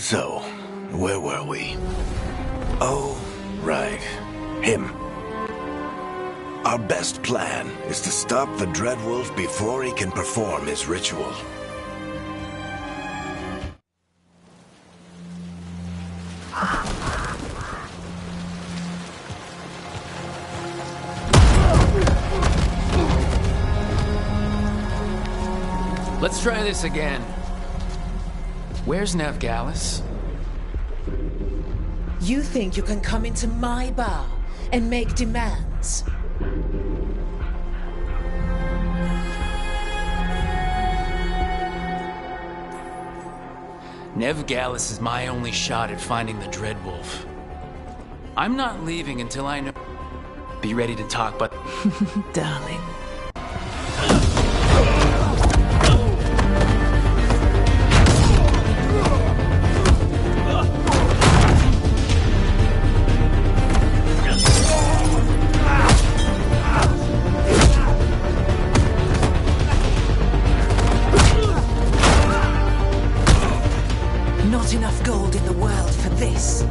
So, where were we? Oh, right. Him. Our best plan is to stop the Dreadwolf before he can perform his ritual. Let's try this again. Where's Nevgalis? You think you can come into my bar and make demands? Nevgalis is my only shot at finding the Dreadwolf. I'm not leaving until I know... Be ready to talk, but... Darling. Not enough gold in the world for this.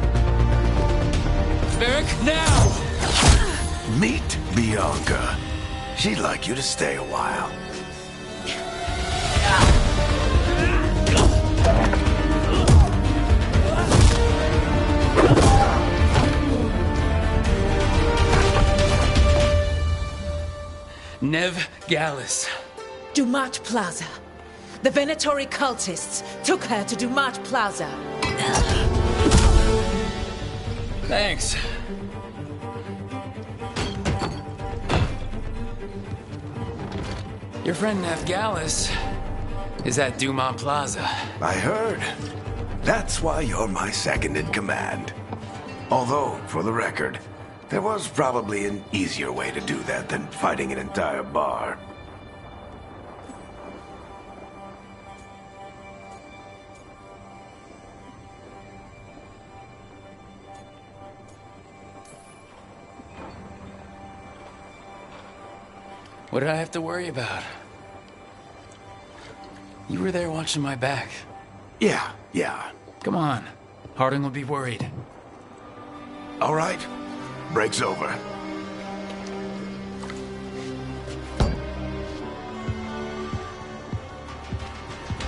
Varric, now! Meet Bianca. She'd like you to stay a while. Nevgalis. Dumat Plaza. The Venatori cultists took her to Dumat Plaza. Thanks. Your friend Nevgalis is at Dumont Plaza. I heard. That's why you're my second in command. Although, for the record, there was probably an easier way to do that than fighting an entire bar. What did I have to worry about? You were there watching my back. Yeah. Come on. Harding will be worried. All right. Break's over.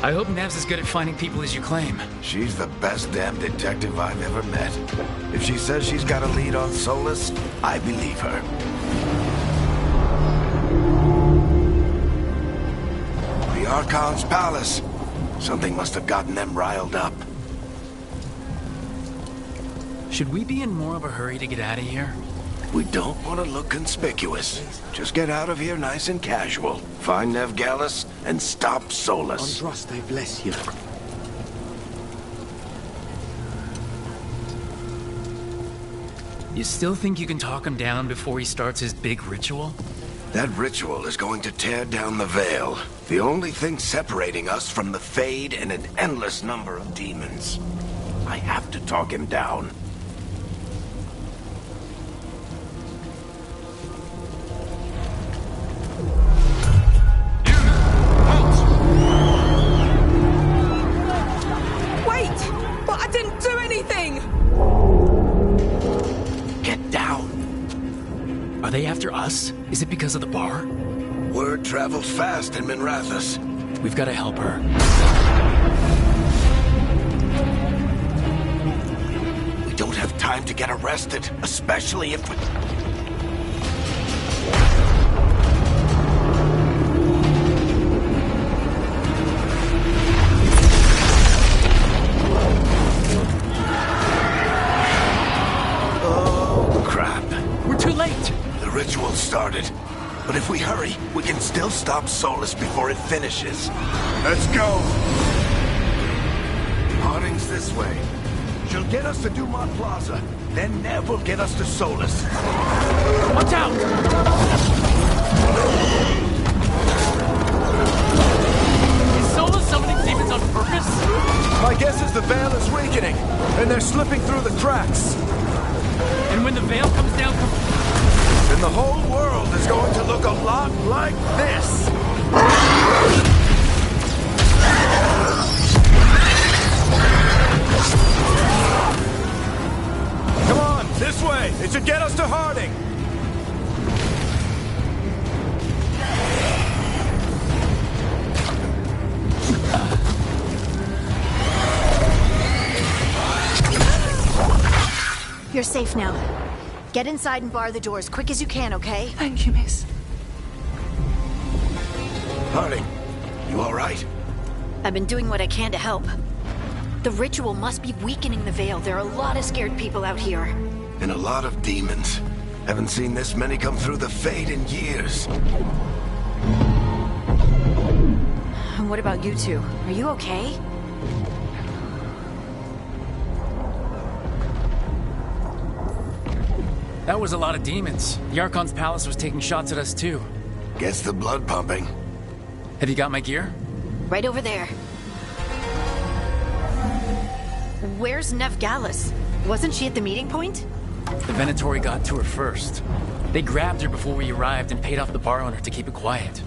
I hope Nev's as good at finding people as you claim. She's the best damn detective I've ever met. If she says she's got a lead on Solus, I believe her. The Archon's palace. Something must have gotten them riled up. Should we be in more of a hurry to get out of here? We don't want to look conspicuous. Just get out of here nice and casual. Find Nevgalis and stop Solus. Andraste, bless you. You still think you can talk him down before he starts his big ritual? That ritual is going to tear down the veil. The only thing separating us from the Fade and an endless number of demons. I have to talk him down. Wait! But I didn't do anything! Get down. Are they after us? Is it because of the bar? Word travels fast in Minrathous. We've got to help her. We don't have time to get arrested, especially if we... Oh, crap. We're too late! The ritual started. But if we hurry, we can still stop Solus before it finishes. Let's go! Harding's this way. She'll get us to Dumont Plaza. Then Nev will get us to Solus. Watch out! Is Solus summoning demons on purpose? My guess is the veil is weakening, and they're slipping through the cracks. And when the veil comes down... Then the whole world is going to look a lot like this. This way! It should get us to Harding! You're safe now. Get inside and bar the door as quick as you can, okay? Thank you, miss. Harding, you all right? I've been doing what I can to help. The ritual must be weakening the Veil. There are a lot of scared people out here. And a lot of demons. Haven't seen this many come through the Fade in years. And what about you two? Are you okay? That was a lot of demons. The Archon's palace was taking shots at us too. Gets the blood pumping. Have you got my gear? Right over there. Where's Nev Gallus? Wasn't she at the meeting point? The Venatori got to her first. They grabbed her before we arrived and paid off the bar owner to keep it quiet.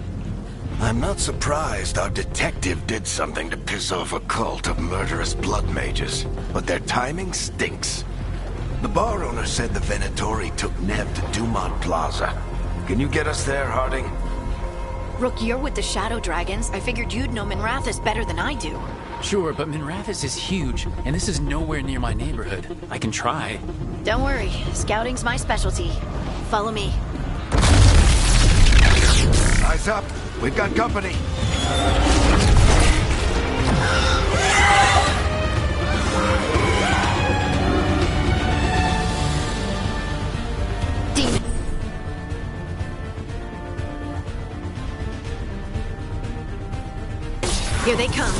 I'm not surprised our detective did something to piss off a cult of murderous blood mages, but their timing stinks. The bar owner said the Venatori took Nev to Dumont Plaza. Can you get us there, Harding? Rook, you're with the Shadow Dragons. I figured you'd know Minrathous better than I do. Sure, but Minrathous is huge, and this is nowhere near my neighborhood. I can try. Don't worry, scouting's my specialty. Follow me. Eyes up! We've got company! Demon. Here they come.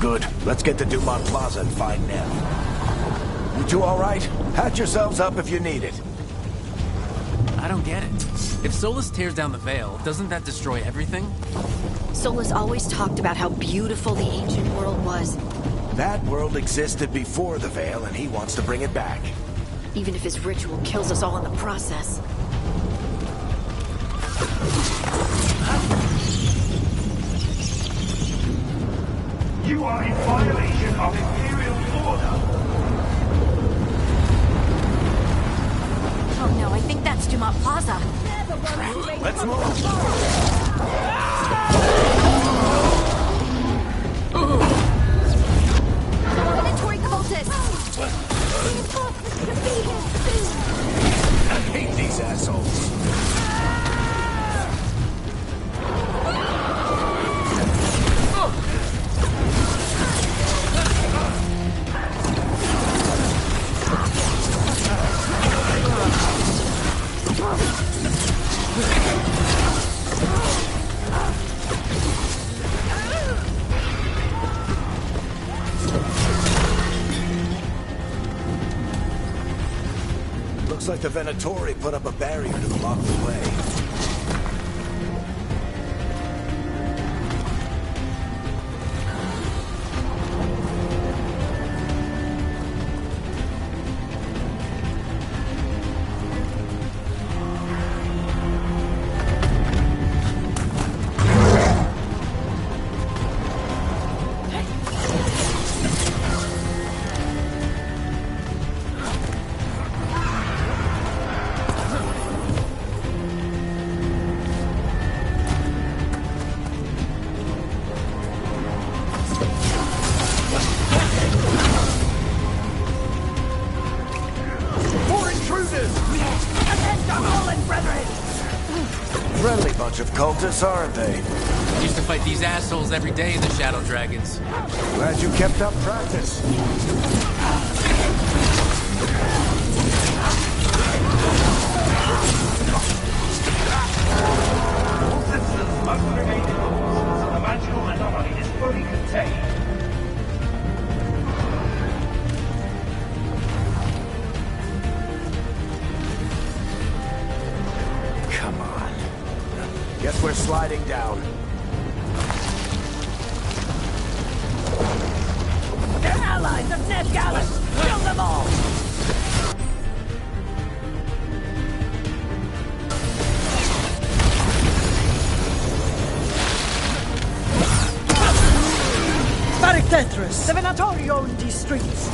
Good. Let's get to Dumont Plaza and find Nev. You two all right? Patch yourselves up if you need it. I don't get it. If Solus tears down the Veil, doesn't that destroy everything? Solus always talked about how beautiful the ancient world was. That world existed before the Veil, and he wants to bring it back. Even if his ritual kills us all in the process. You are in violation of Imperial order. Oh no, I think that's Dumont Plaza. Let's move! Venatori cultists! I hate these assholes. Looks like the Venatori put up a barrier to block the way. friendly bunch of cultists, aren't they? Used to fight these assholes every day in the Shadow Dragons. Glad you kept up practice. All systems must remain closed, so the magical anomaly is fully contained. Come on. Guess we're sliding down. They're allies of Ned Gallus! Kill them all! Tetris! The Venatori own these streets!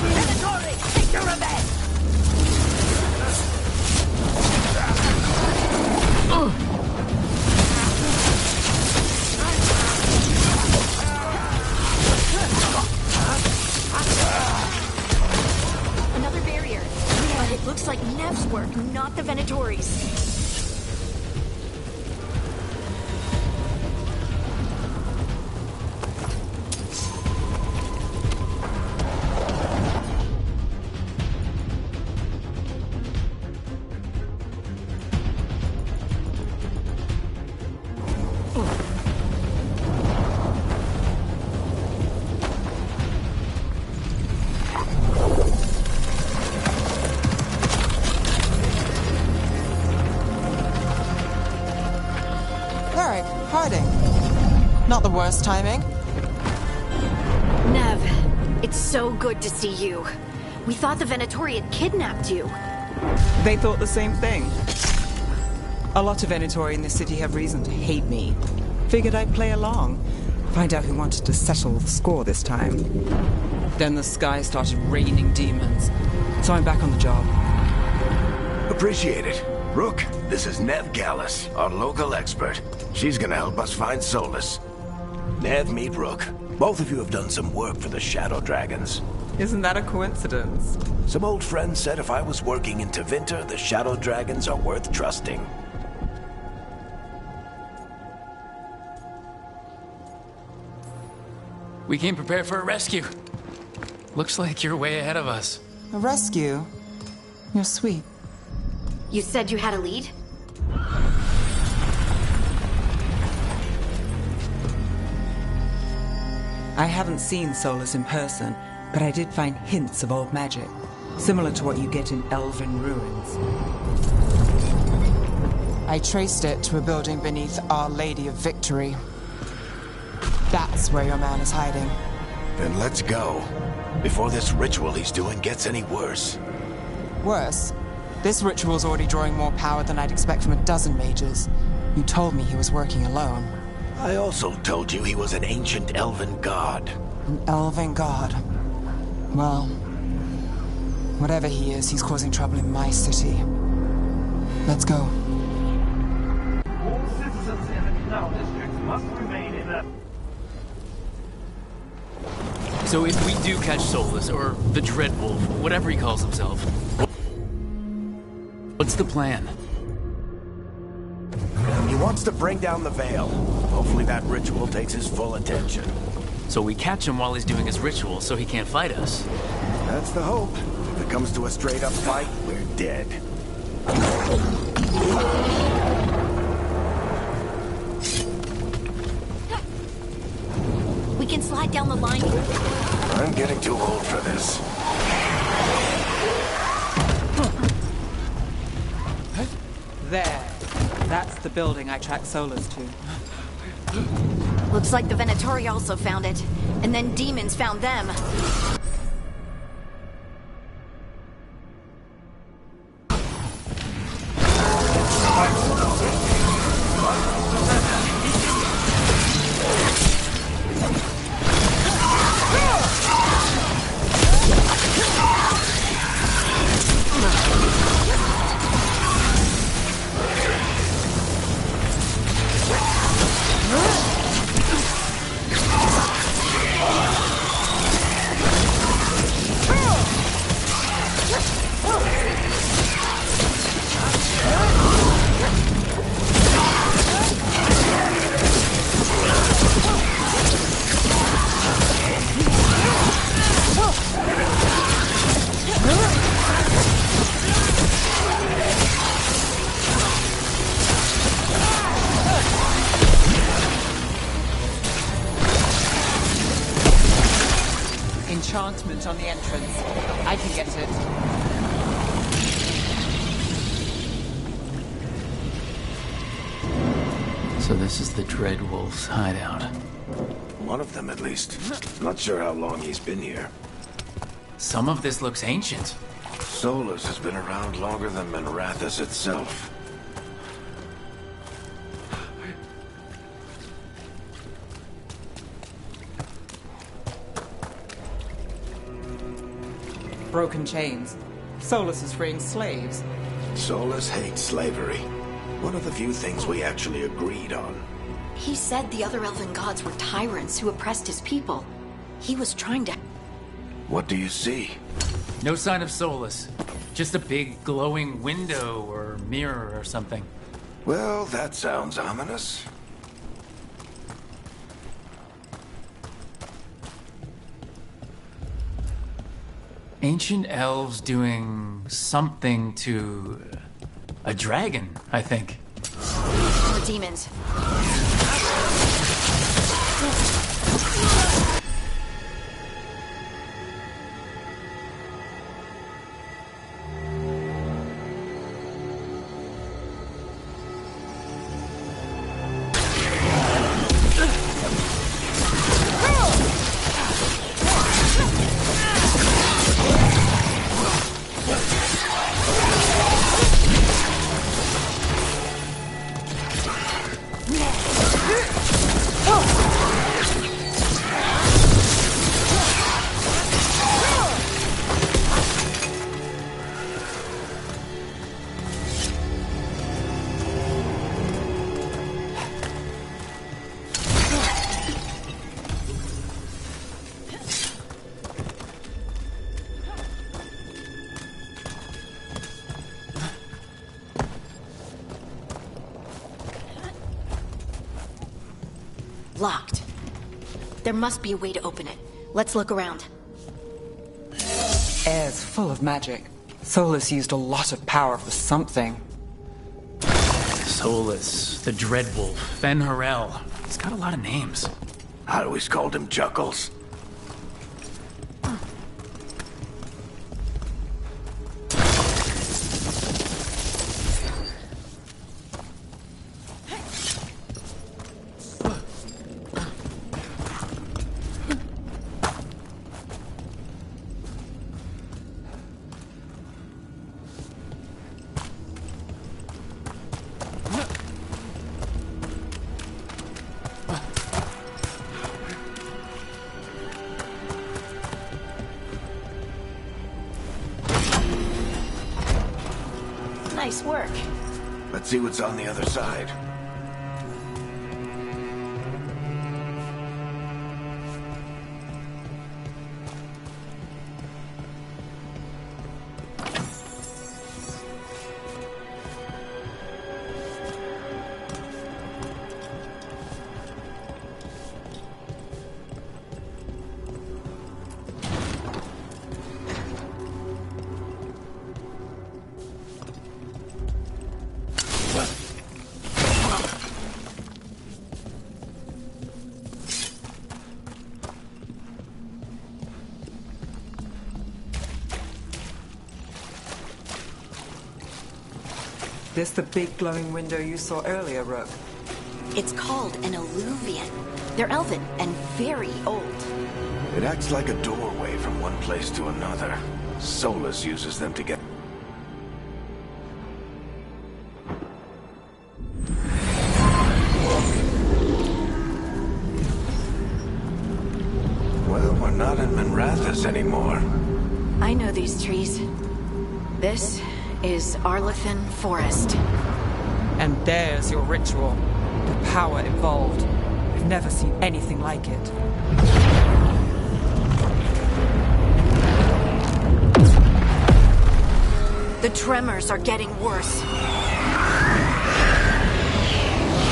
Venatori, take your revenge! Looks like Nev's work, not the Venatori's. Not the worst timing. Nev, it's so good to see you. We thought the Venatori had kidnapped you. They thought the same thing. A lot of Venatori in this city have reason to hate me. Figured I'd play along. Find out who wanted to settle the score this time. Then the sky started raining demons. So I'm back on the job. Appreciate it. Rook, this is Nev Gallus, our local expert. She's gonna help us find Solus. Nev, meet Rook. Both of you have done some work for the Shadow Dragons. Isn't that a coincidence? Some old friends said if I was working in Tevinter, the Shadow Dragons are worth trusting. We came prepared for a rescue. Looks like you're way ahead of us. A rescue? You're sweet. You said you had a lead? I haven't seen Solus in person, but I did find hints of old magic, similar to what you get in Elven ruins. I traced it to a building beneath Our Lady of Victory. That's where your man is hiding. Then let's go, before this ritual he's doing gets any worse. Worse? This ritual's already drawing more power than I'd expect from a dozen mages. You told me he was working alone. I also told you he was an ancient elven god. An elven god? Well, whatever he is, he's causing trouble in my city. Let's go. All citizens in the canal district must remain in a... So if we do catch Solus, or the Dreadwolf, whatever he calls himself, what's the plan? He wants to bring down the Veil. Hopefully that ritual takes his full attention. So we catch him while he's doing his ritual so he can't fight us. That's the hope. If it comes to a straight-up fight, we're dead. We can slide down the line. I'm getting too old for this. There. That's the building I tracked Solus to. Looks like the Venatori also found it. And then demons found them. light on the entrance. I can get it. So this is the Dreadwolf's hideout. One of them, at least. Not sure how long he's been here. Some of this looks ancient. Solus has been around longer than Minrathous itself. Broken chains. Solus is freeing slaves. Solus hates slavery. One of the few things we actually agreed on. He said the other elven gods were tyrants who oppressed his people. He was trying to... What do you see? No sign of Solus. Just a big glowing window or mirror or something. Well, that sounds ominous. Ancient elves doing something to a dragon, I think. More demons. Locked. There must be a way to open it. Let's look around. Air's full of magic. Solus used a lot of power for something. Solus, the Dreadwolf, Fen'Harel. He's got a lot of names. I always called him Chuckles. Nice work. Let's see what's on the other side. This the big glowing window you saw earlier, Rook? It's called an alluvian. They're elven and very old. It acts like a doorway from one place to another. Solus uses them to get... Well, we're not in Minrathous anymore. I know these trees. This is Arlathan Forest. And there's your ritual. The power involved. I've never seen anything like it. The tremors are getting worse.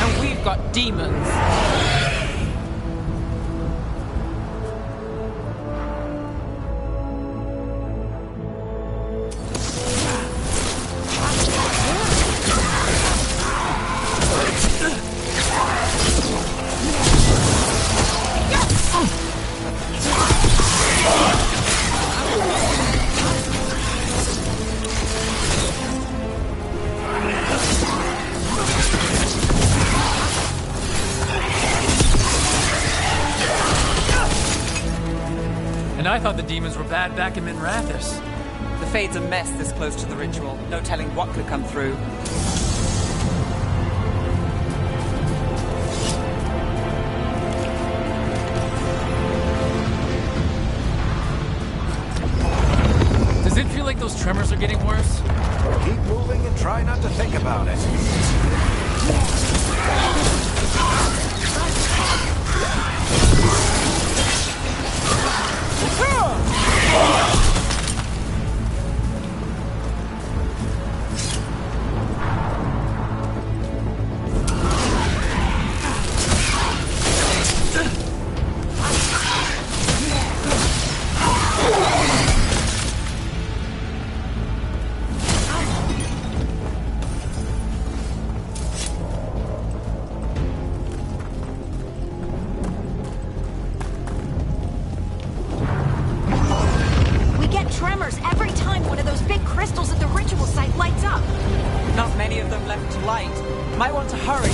And we've got demons. I thought the demons were bad back in Minrathous. The Fade's a mess this close to the ritual. No telling what could come through. Does it feel like those tremors are getting worse? Keep moving and try not to think about it. Tremors every time one of those big crystals at the ritual site lights up. Not many of them left to light. Might want to hurry.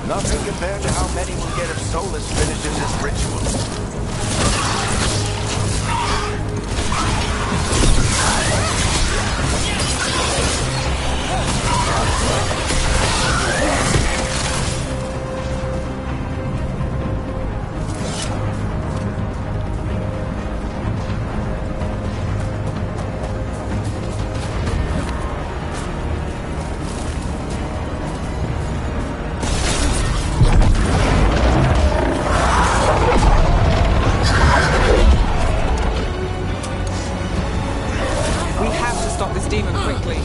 Nothing compared to how many we'll get if Solus finishes his ritual. Stop this demon quickly.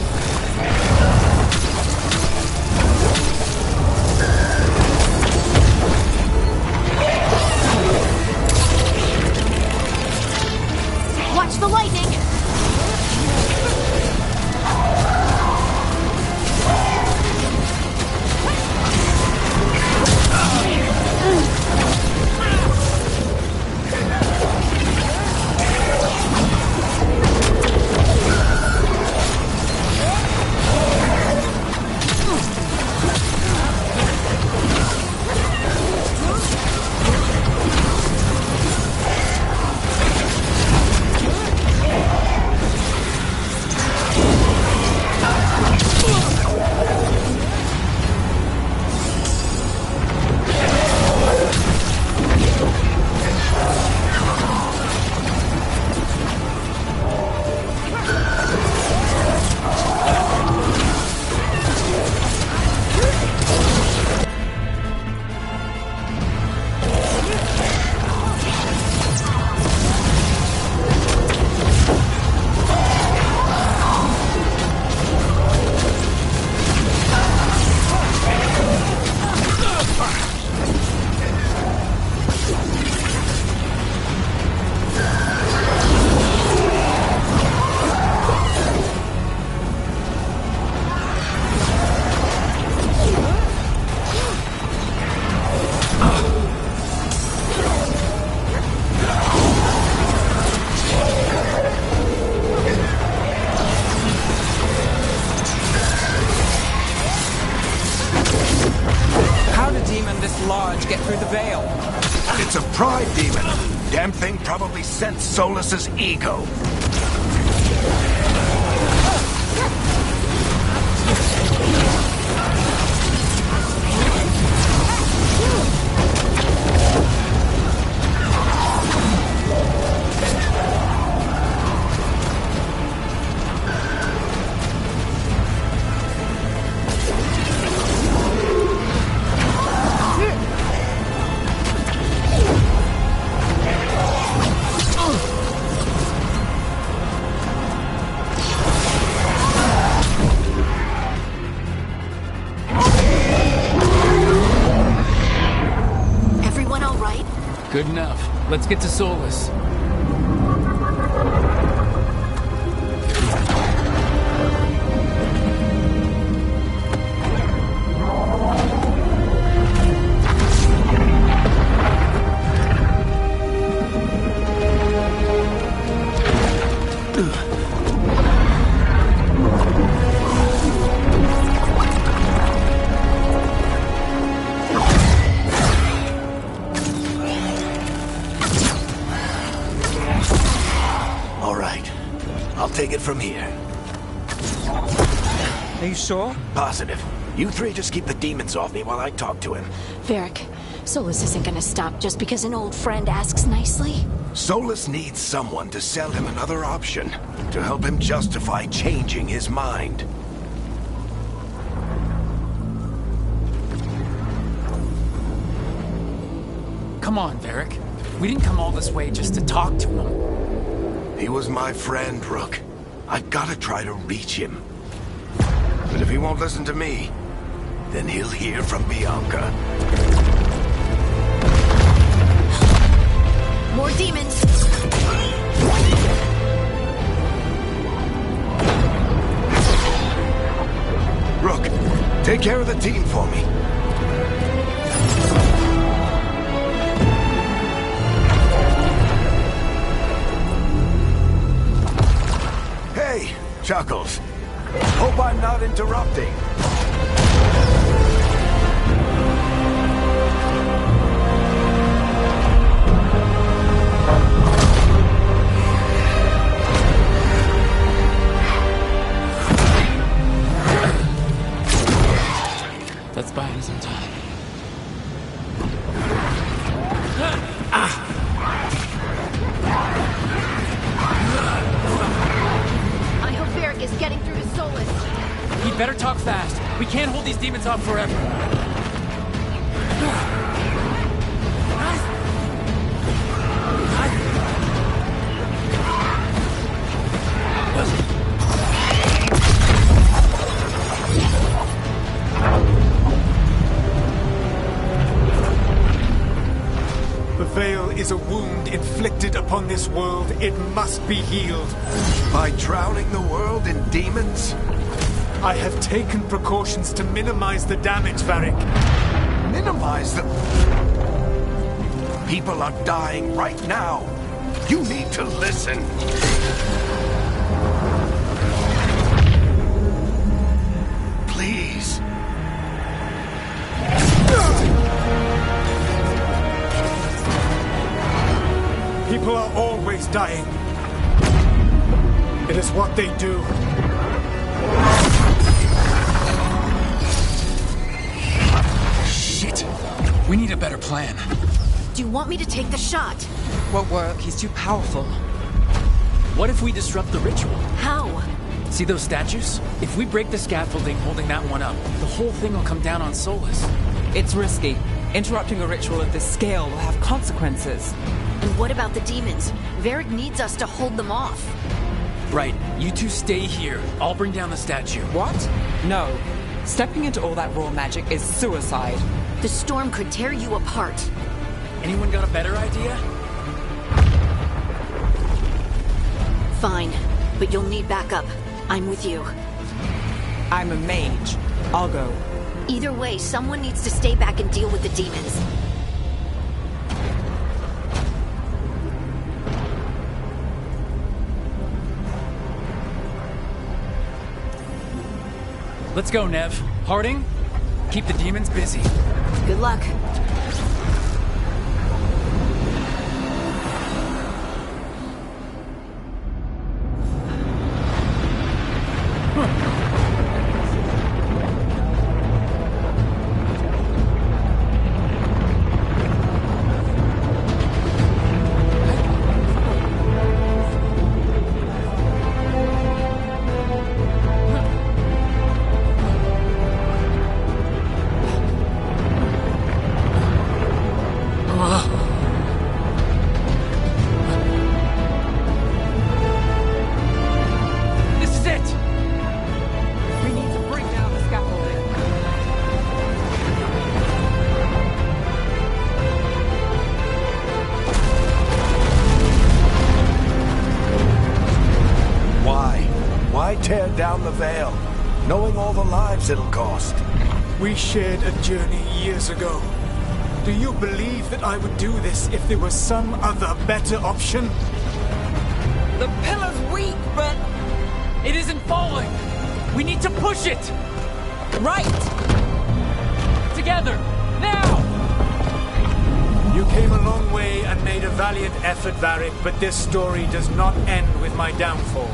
this large get through the veil? It's a pride demon. Damn thing probably sensed Solus's ego. Good enough. Let's get to Solus. Take it from here. Are you sure? Positive. You three just keep the demons off me while I talk to him. Varric, Solus isn't gonna stop just because an old friend asks nicely. Solus needs someone to sell him another option, to help him justify changing his mind. Come on, Varric. We didn't come all this way just to talk to him. He was my friend, Rook. I've got to try to reach him. But if he won't listen to me, then he'll hear from Bianca. More demons! Rook, take care of the team for me. Hey, Chuckles. Hope I'm not interrupting. Let's buy him some time. I hope Varric is getting through to Solus. He'd better talk fast. We can't hold these demons off forever. The veil is a wound inflicted upon this world. It must be healed. By drowning the world in demons? I have taken precautions to minimize the damage, Varric. Minimize the... People are dying right now. You need to listen. Please. People are always dying. It is what they do. Shit. We need a better plan. Do you want me to take the shot? Won't work. He's too powerful. What if we disrupt the ritual? How? See those statues? If we break the scaffolding holding that one up, the whole thing will come down on Solus. It's risky. Interrupting a ritual of this scale will have consequences. And what about the demons? Varric needs us to hold them off. Right. You two stay here. I'll bring down the statue. What? No. Stepping into all that raw magic is suicide. The storm could tear you apart. Anyone got a better idea? Fine, but you'll need backup. I'm with you. I'm a mage. I'll go. Either way, someone needs to stay back and deal with the demons. Let's go, Nev. Harding, keep the demons busy. Good luck. down the Veil, knowing all the lives it'll cost. We shared a journey years ago. Do you believe that I would do this if there was some other better option? The pillar's weak, but... It isn't falling! We need to push it! Right! Together! Now! You came a long way and made a valiant effort, Varric, but this story does not end with my downfall.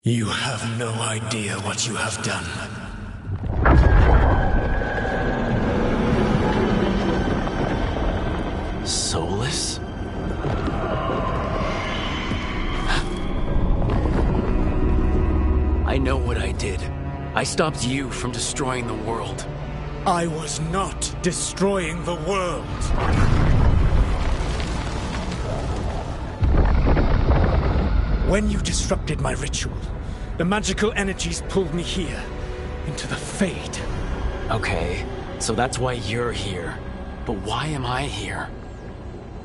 You have no idea what you have done. Solus? I know what I did. I stopped you from destroying the world. I was not destroying the world. When you disrupted my ritual, the magical energies pulled me here, into the Fade. Okay, so that's why you're here. But why am I here?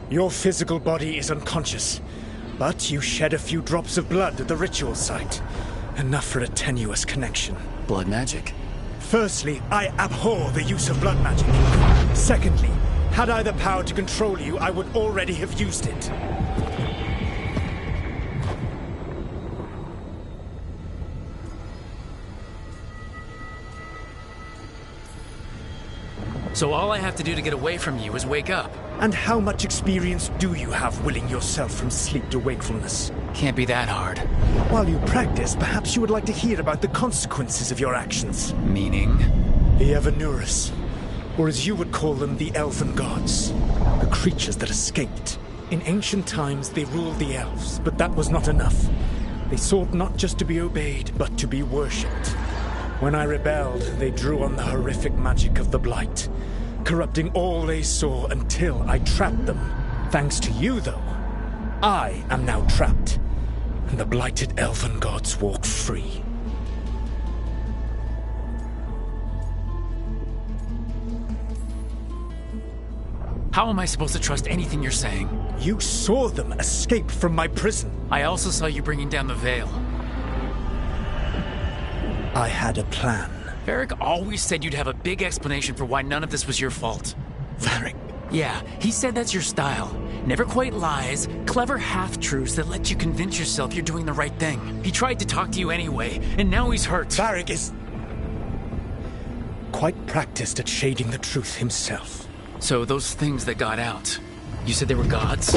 Your physical body is unconscious, but you shed a few drops of blood at the ritual site. Enough for a tenuous connection. Blood magic? Firstly, I abhor the use of blood magic. Secondly, had I the power to control you, I would already have used it. So all I have to do to get away from you is wake up. And how much experience do you have willing yourself from sleep to wakefulness? Can't be that hard. While you practice, perhaps you would like to hear about the consequences of your actions. Meaning? The Evanurus, or as you would call them, the Elven Gods. The creatures that escaped. In ancient times, they ruled the elves, but that was not enough. They sought not just to be obeyed, but to be worshipped. When I rebelled, they drew on the horrific magic of the Blight, corrupting all they saw until I trapped them. Thanks to you, though, I am now trapped, and the blighted Elven Gods walk free. How am I supposed to trust anything you're saying? You saw them escape from my prison. I also saw you bringing down the Veil. I had a plan. Varric always said you'd have a big explanation for why none of this was your fault. Varric? Yeah, he said that's your style. Never quite lies, clever half-truths that let you convince yourself you're doing the right thing. He tried to talk to you anyway, and now he's hurt. Varric is quite practiced at shading the truth himself. So those things that got out, you said they were gods?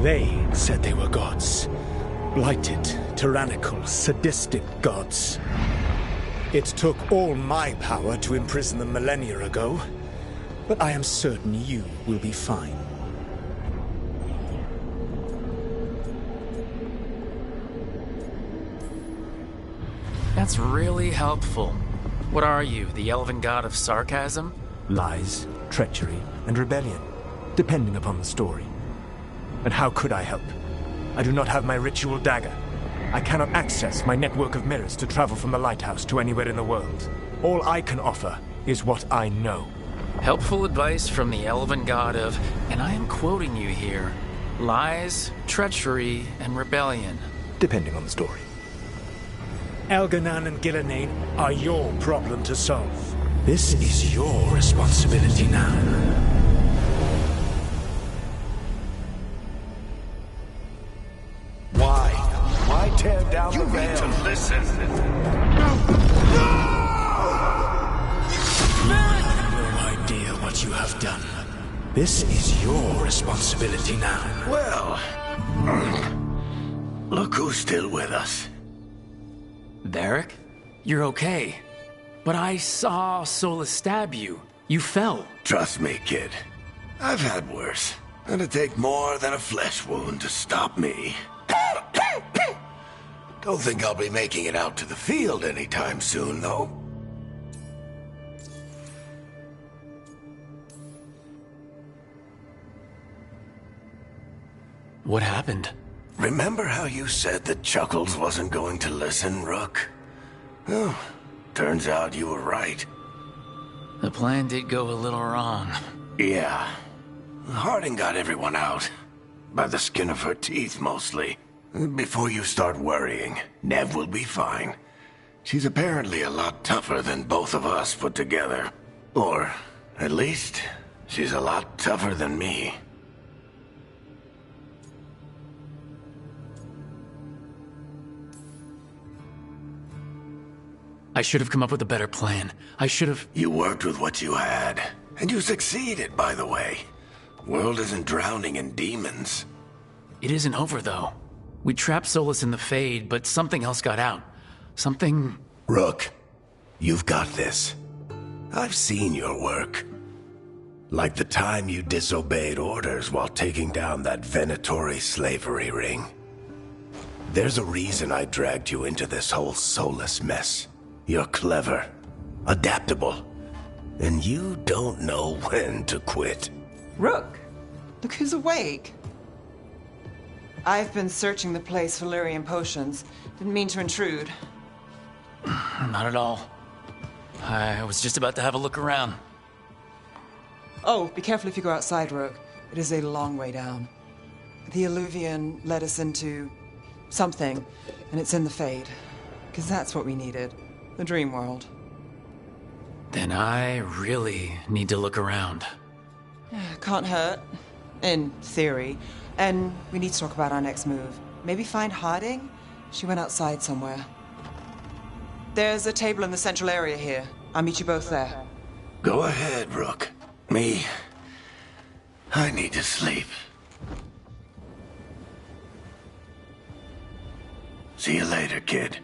They said they were gods. Blighted, tyrannical, sadistic gods. It took all my power to imprison them millennia ago, but I am certain you will be fine. That's really helpful. What are you, the elven god of sarcasm? Lies, treachery, and rebellion, depending upon the story. And how could I help? I do not have my ritual dagger. I cannot access my network of mirrors to travel from the lighthouse to anywhere in the world. All I can offer is what I know. Helpful advice from the elven god of, and I am quoting you here, lies, treachery, and rebellion. Depending on the story. Elganan and Gillenane are your problem to solve. This is your responsibility now. Why tear down the veil? You need to listen. No idea what you have done. This is your responsibility now. Well, look who's still with us. Varric? You're okay. But I saw Solus stab you. You fell. Trust me, kid. I've had worse. It'd take more than a flesh wound to stop me. Don't think I'll be making it out to the field anytime soon, though. What happened? Remember how you said that Chuckles wasn't going to listen, Rook? Well, turns out you were right. The plan did go a little wrong. Yeah. Harding got everyone out. By the skin of her teeth, mostly. Before you start worrying, Nev will be fine. She's apparently a lot tougher than both of us put together. Or, at least, she's a lot tougher than me. I should have come up with a better plan. I should have... You worked with what you had. And you succeeded, by the way. World isn't drowning in demons. It isn't over, though. We trapped Solus in the Fade, but something else got out. Something... Rook, you've got this. I've seen your work. Like the time you disobeyed orders while taking down that Venatori slavery ring. There's a reason I dragged you into this whole Solus mess. You're clever, adaptable, and you don't know when to quit. Rook, look who's awake. I've been searching the place for Lyrian potions. Didn't mean to intrude. Not at all. I was just about to have a look around. Oh, be careful if you go outside, Rook. It is a long way down. The Illuvian led us into something, and it's in the Fade. Because that's what we needed. The dream world. Then I really need to look around. Can't hurt. In theory. And we need to talk about our next move. Maybe find Harding? She went outside somewhere. There's a table in the central area here. I'll meet you both there. Go ahead, Rook. I need to sleep. See you later, kid.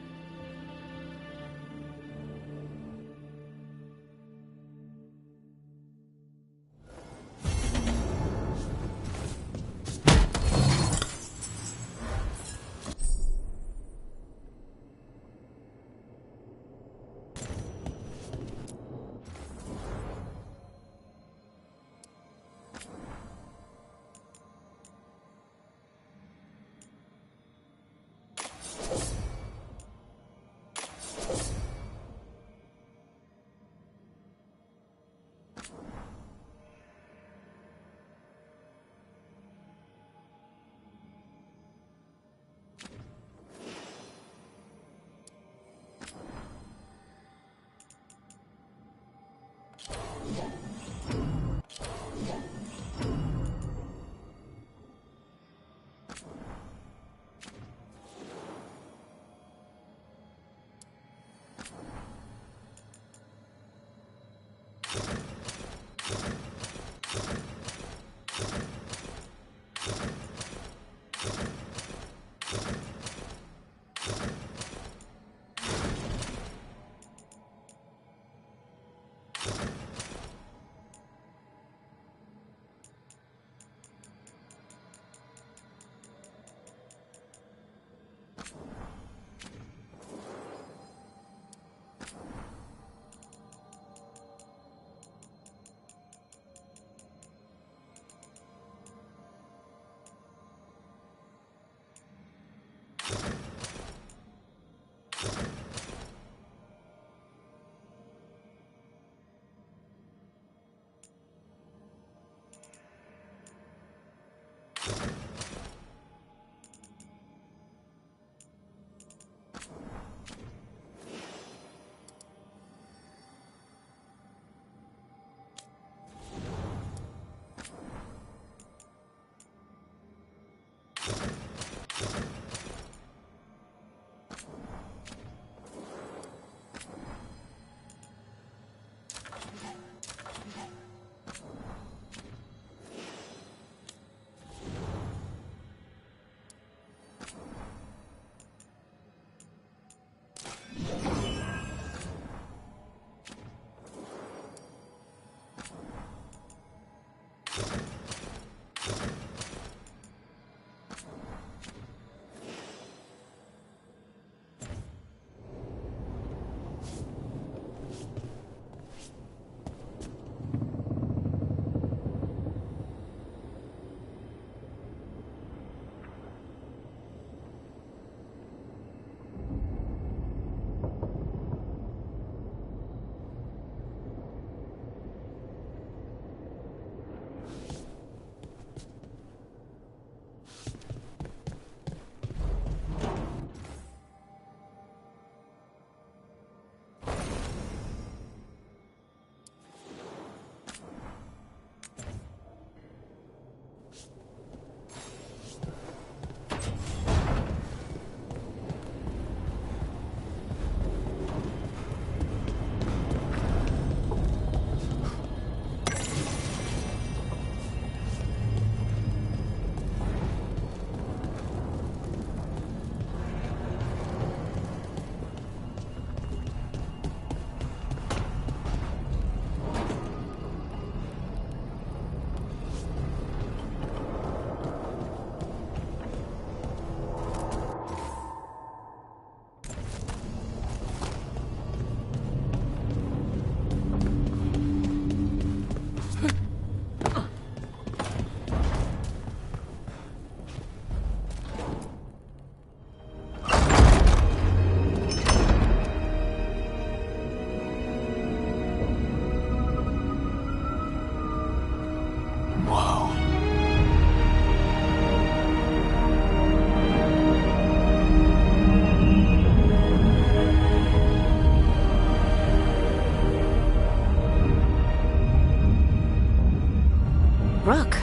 Rook,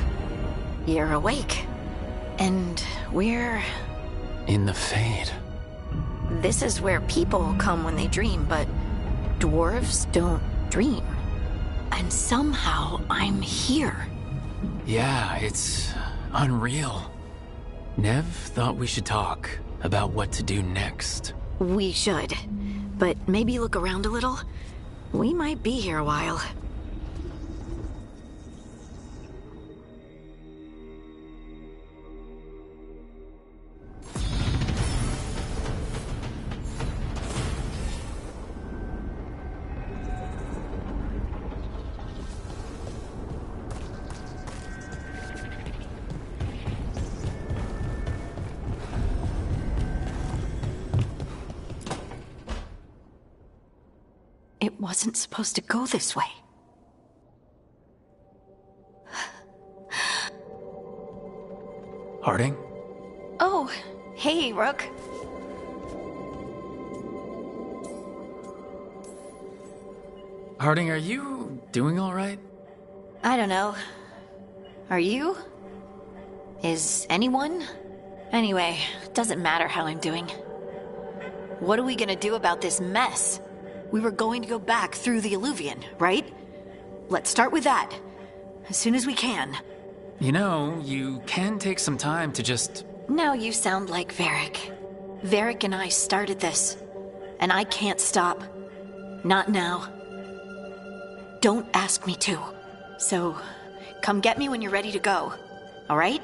you're awake. And we're... in the Fade. This is where people come when they dream, but dwarves don't dream. And somehow I'm here. Yeah, it's unreal. Nev thought we should talk about what to do next. We should. But maybe look around a little. We might be here a while. It wasn't supposed to go this way. Harding? Oh, hey, Rook. Harding, are you doing all right? I don't know. Are you? Is anyone? Anyway, doesn't matter how I'm doing. What are we gonna do about this mess? We were going to go back through the Illuvian, right? Let's start with that. As soon as we can. You know, you can take some time to just... Now you sound like Varric. Varric and I started this. And I can't stop. Not now. Don't ask me to. So, come get me when you're ready to go. All right?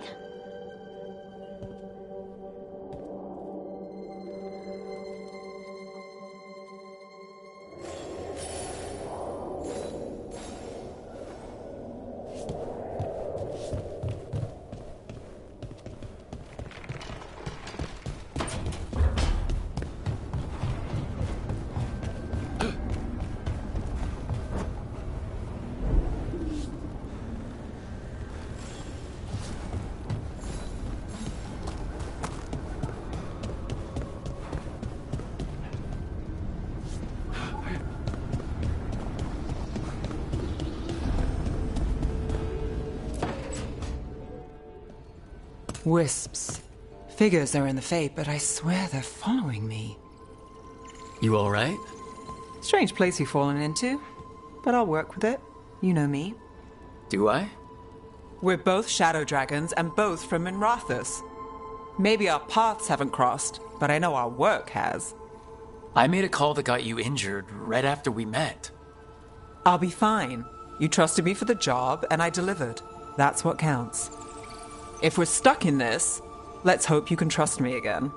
Wisps. Figures are in the Fate, but I swear they're following me. You all right? Strange place you've fallen into, but I'll work with it. You know me. Do I? We're both shadow dragons and both from Minrathous. Maybe our paths haven't crossed, but I know our work has. I made a call that got you injured right after we met. I'll be fine. You trusted me for the job, and I delivered. That's what counts. If we're stuck in this, let's hope you can trust me again.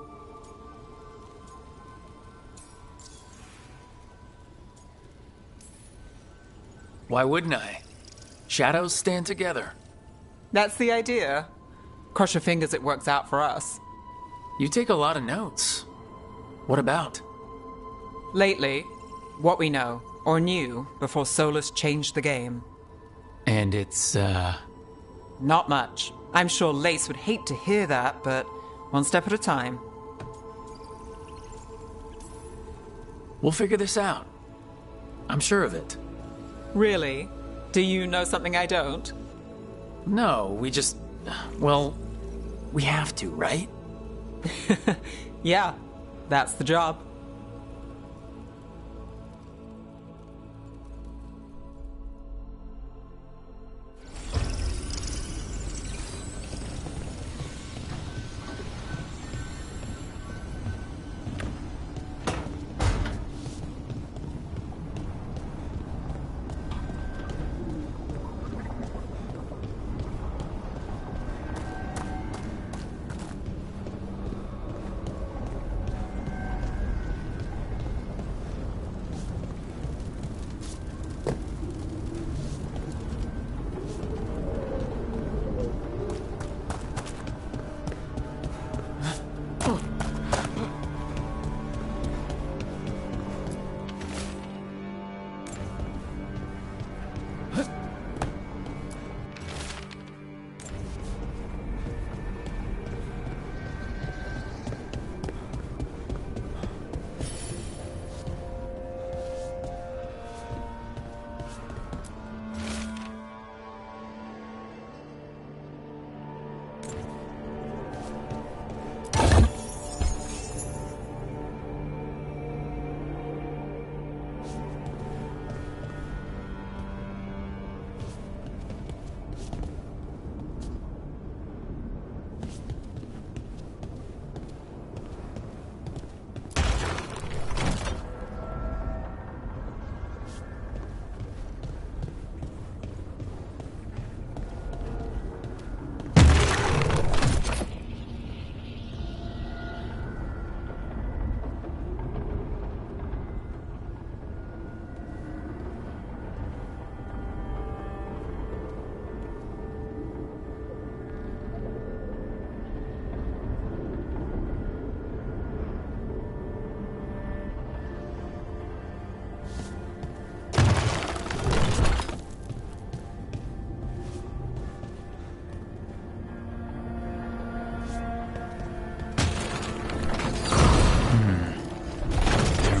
Why wouldn't I? Shadows stand together. That's the idea. Cross your fingers it works out for us. You take a lot of notes. What about? Lately, what we know, or knew, before Solus changed the game. And it's, Not much. I'm sure Lace would hate to hear that, but one step at a time. We'll figure this out. I'm sure of it. Really? Do you know something I don't? No, well, we have to, right? Yeah, that's the job.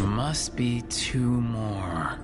Must be two more.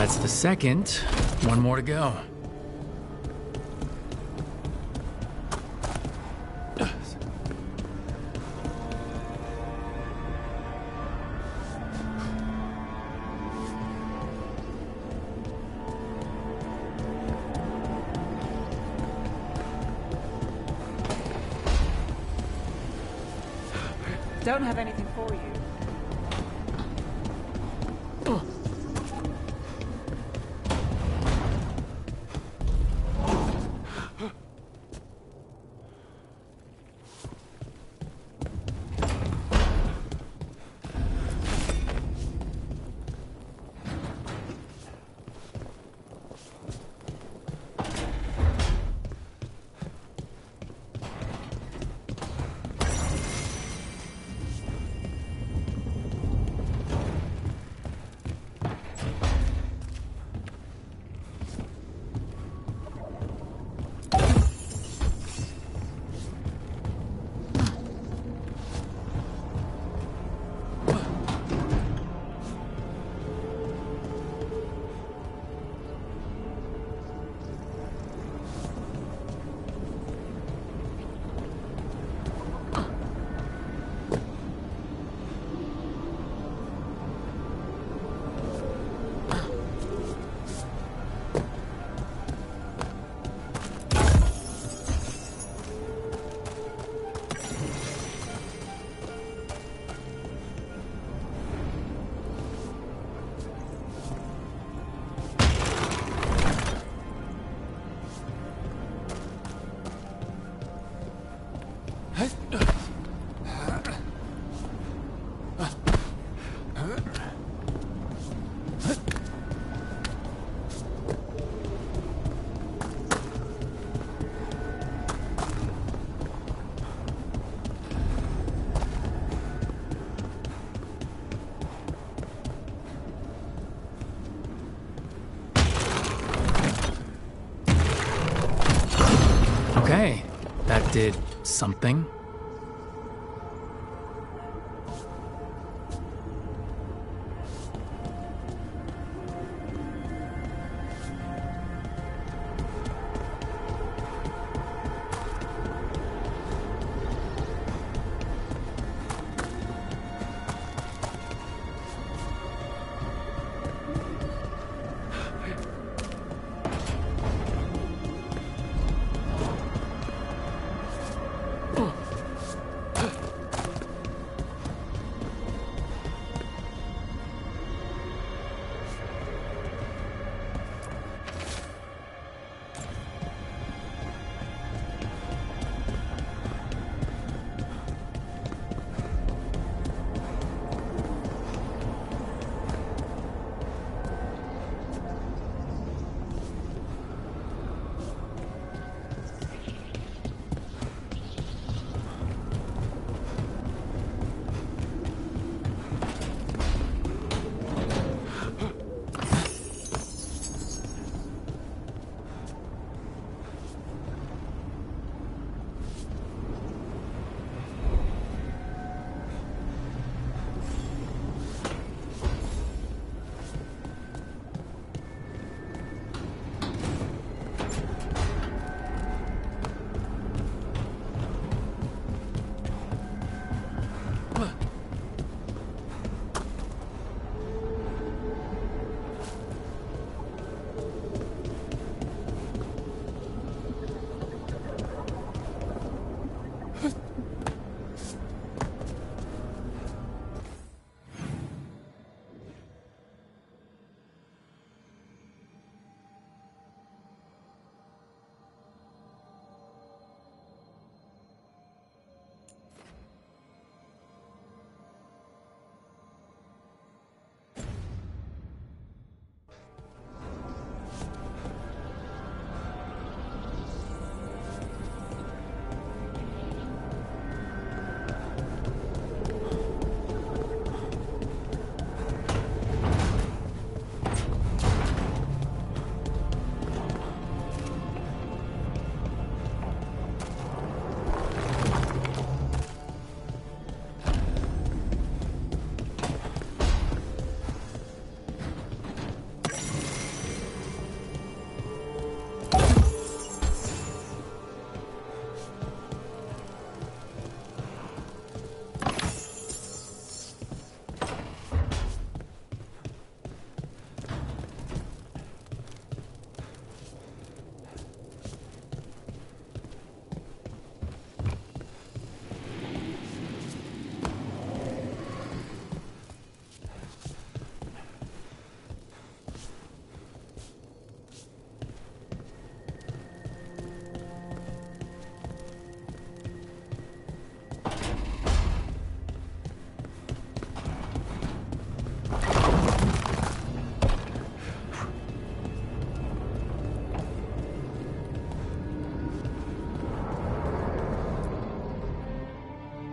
That's the second. One more to go. Don't have anything for you. Okay, that did something.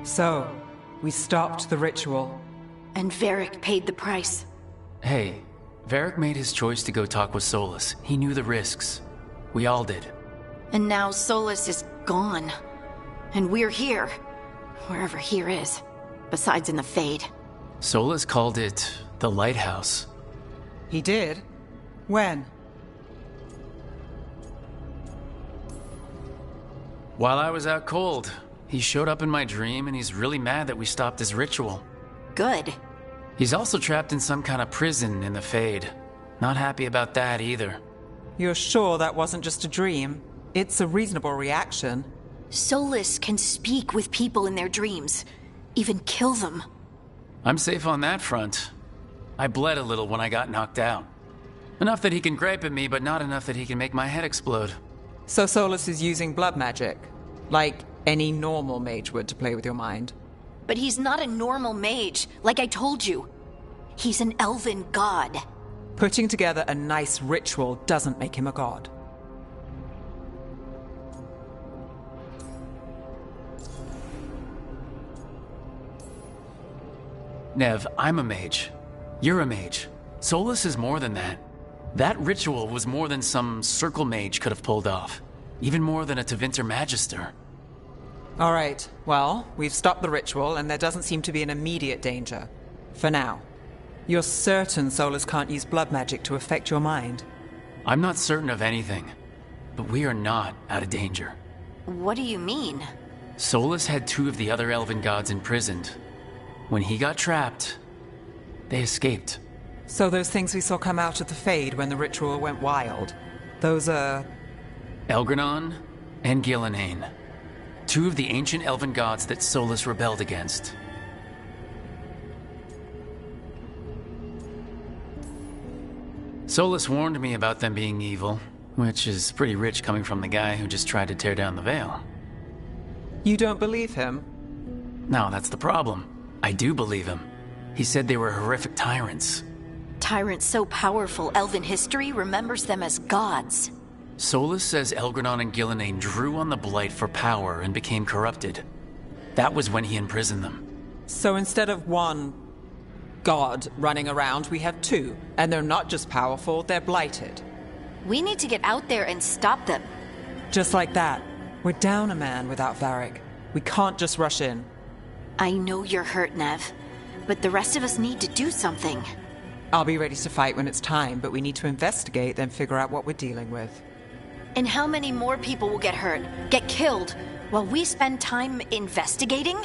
So, we stopped the ritual. And Varric paid the price. Hey, Varric made his choice to go talk with Solus. He knew the risks. We all did. And now Solus is gone. And we're here. Wherever here is. Besides in the Fade. Solus called it the Lighthouse. He did? When? While I was out cold, he showed up in my dream and he's really mad that we stopped his ritual. Good. He's also trapped in some kind of prison in the Fade. Not happy about that either. You're sure that wasn't just a dream? It's a reasonable reaction. Solus can speak with people in their dreams. Even kill them. I'm safe on that front. I bled a little when I got knocked out. Enough that he can gripe at me, but not enough that he can make my head explode. So Solus is using blood magic? Like any normal mage would to play with your mind? But he's not a normal mage, like I told you. He's an elven god. Putting together a nice ritual doesn't make him a god. Nev, I'm a mage. You're a mage. Solus is more than that. That ritual was more than some circle mage could have pulled off. Even more than a Tevinter Magister. All right, well, we've stopped the ritual and there doesn't seem to be an immediate danger. For now. You're certain Solus can't use blood magic to affect your mind? I'm not certain of anything, but we are not out of danger. What do you mean? Solus had 2 of the other elven gods imprisoned. When he got trapped, they escaped. So those things we saw come out of the Fade when the ritual went wild, those are... Elgranon and Gillenane. 2 of the ancient elven gods that Solus rebelled against. Solus warned me about them being evil, which is pretty rich coming from the guy who just tried to tear down the veil. You don't believe him? No, that's the problem. I do believe him. He said they were horrific tyrants. Tyrants so powerful, elven history remembers them as gods. Solus says Elgranon and Gillenane drew on the Blight for power and became corrupted. That was when he imprisoned them. So instead of one god running around, we have 2. And they're not just powerful, they're blighted. We need to get out there and stop them. Just like that. We're down a man without Varric. We can't just rush in. I know you're hurt, Nev, but the rest of us need to do something. I'll be ready to fight when it's time, but we need to investigate, then figure out what we're dealing with. And how many more people will get hurt, get killed, while we spend time investigating?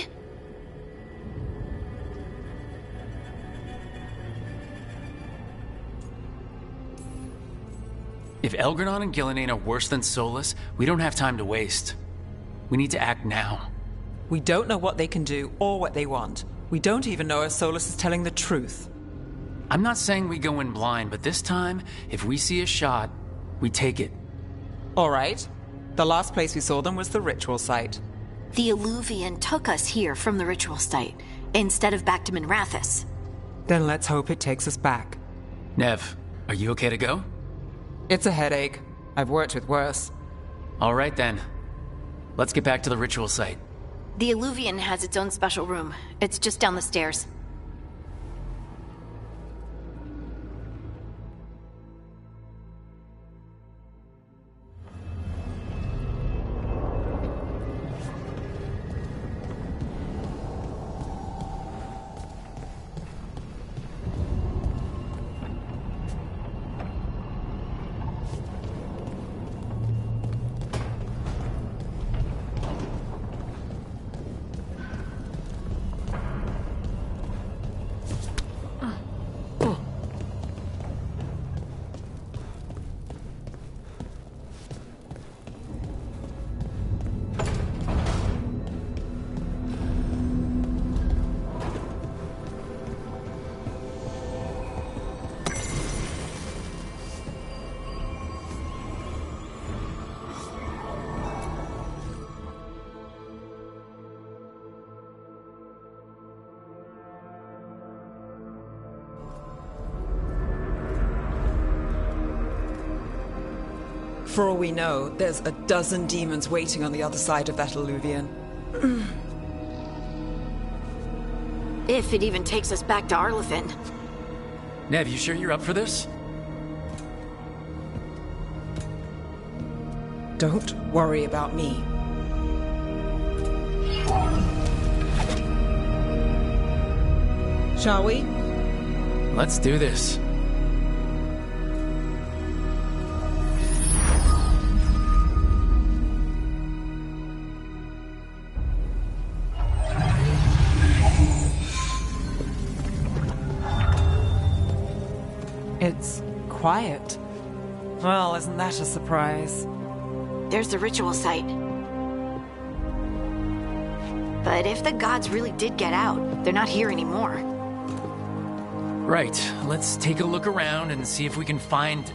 If Elgranon and Gillenane are worse than Solus, we don't have time to waste. We need to act now. We don't know what they can do or what they want. We don't even know if Solus is telling the truth. I'm not saying we go in blind, but this time, if we see a shot, we take it. All right. The last place we saw them was the ritual site. The Eluvian took us here from the ritual site, instead of back to Minrathous. Then let's hope it takes us back. Nev, are you okay to go? It's a headache. I've worked with worse. All right then. Let's get back to the ritual site. The Eluvian has its own special room. It's just down the stairs. For all we know, there's a dozen demons waiting on the other side of that Eluvian. If it even takes us back to Arlathan. Nev, you sure you're up for this? Don't worry about me. Shall we? Let's do this. It's quiet. Well, isn't that a surprise? There's the ritual site. But if the gods really did get out, they're not here anymore. Right, let's take a look around and see if we can find...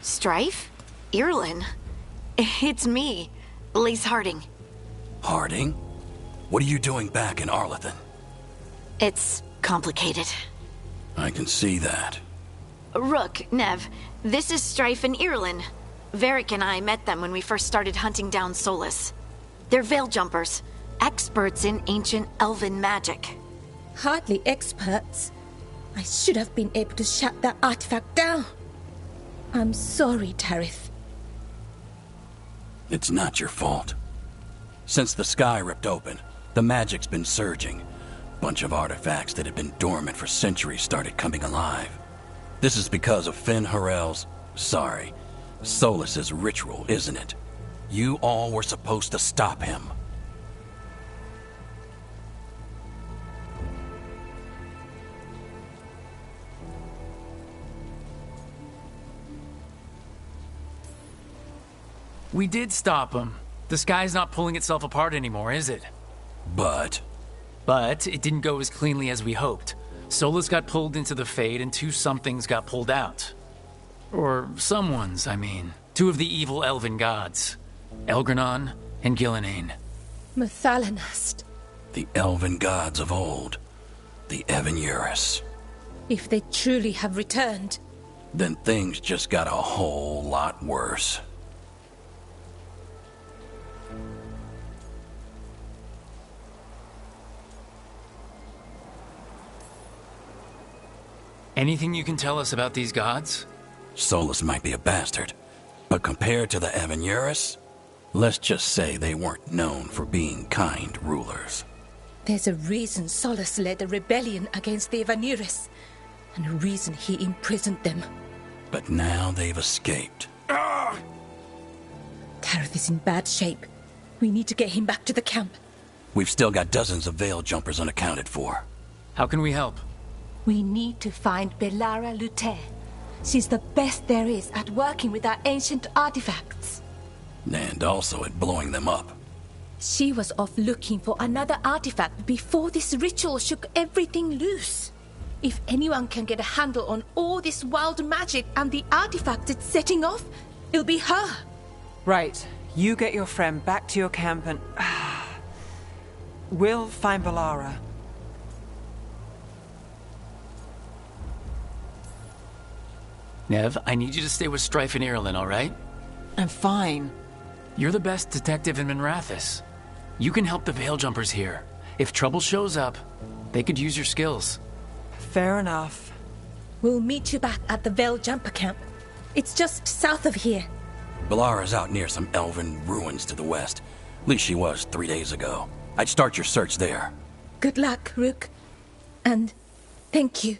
Strife? Irlin? It's me, Lise Harding. Harding? What are you doing back in Arlathan? It's complicated. I can see that. Rook, Nev, this is Strife and Irlin. Varric and I met them when we first started hunting down Solas. They're Veil Jumpers, experts in ancient elven magic. Hardly experts. I should have been able to shut that artifact down. I'm sorry, Tarith. It's not your fault. Since the sky ripped open, the magic's been surging. Bunch of artifacts that had been dormant for centuries started coming alive. This is because of Finn Harel's... Solas's ritual, isn't it? You all were supposed to stop him. We did stop him. The sky's not pulling itself apart anymore, is it? But it didn't go as cleanly as we hoped. Solas got pulled into the Fade and two somethings got pulled out. Or someone's, I mean. Two of the evil elven gods. Elgranon and Gillenane. Mathalanast. the elven gods of old, the Evan-Urus. If they truly have returned, then things just got a whole lot worse. Anything you can tell us about these gods? Solas might be a bastard, but compared to the Evan-Urus, let's just say they weren't known for being kind rulers. There's a reason Solas led a rebellion against the Evan-Urus, and a reason he imprisoned them. But now they've escaped. Tareth is in bad shape. We need to get him back to the camp. We've still got dozens of Veil Jumpers unaccounted for. How can we help? We need to find Belara Luthe. She's the best there is at working with our ancient artifacts. And also at blowing them up. She was off looking for another artifact before this ritual shook everything loose. If anyone can get a handle on all this wild magic and the artifact it's setting off, it'll be her. Right. You get your friend back to your camp and... we'll find Belara. Nev, I need you to stay with Strife and Irulan, all right? I'm fine. You're the best detective in Minrathous. You can help the Veil Jumpers here. If trouble shows up, they could use your skills. Fair enough. We'll meet you back at the Veil Jumper camp. It's just south of here. Belara's out near some elven ruins to the west. At least she was 3 days ago. I'd start your search there. Good luck, Rook. And thank you.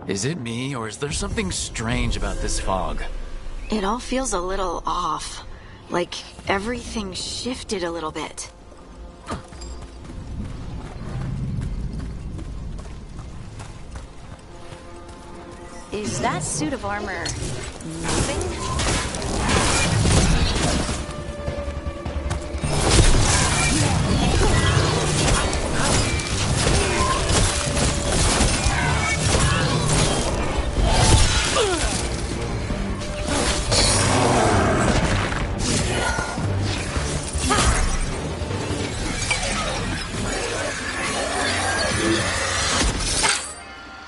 Is it me, or is there something strange about this fog? It all feels a little off. Like everything shifted a little bit. Is that suit of armor moving?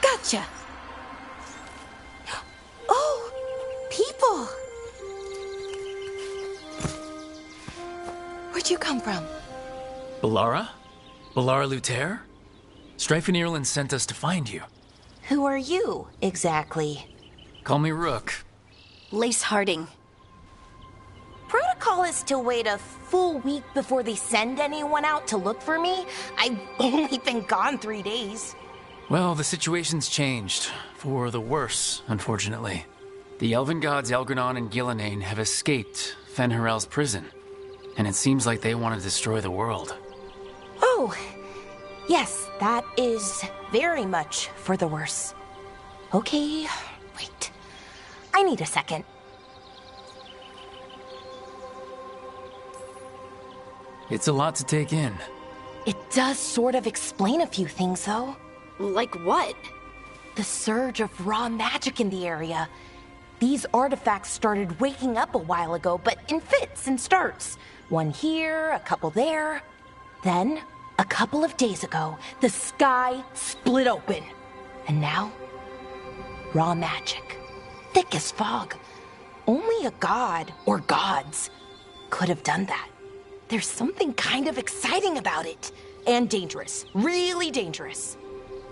Gotcha. Oh, people. Where'd you come from? Balara? Balara Luther? Strife and Ireland sent us to find you. Who are you, exactly? Call me Rook. Lace Harding. Protocol is to wait a full week before they send anyone out to look for me. I've only been gone 3 days. Well, the situation's changed. For the worse, unfortunately. The elven gods Elgranon and Gillenane have escaped Fen'Harel's prison. And it seems like they want to destroy the world. Oh, yes, that is very much for the worse. Okay, wait. I need a second. It's a lot to take in. It does sort of explain a few things, though. Like what? The surge of raw magic in the area. These artifacts started waking up a while ago, but in fits and starts. One here, a couple there. Then, a couple of days ago, the sky split open. And now, raw magic. Thick as fog. Only a god, or gods, could have done that. There's something kind of exciting about it. And dangerous. Really dangerous.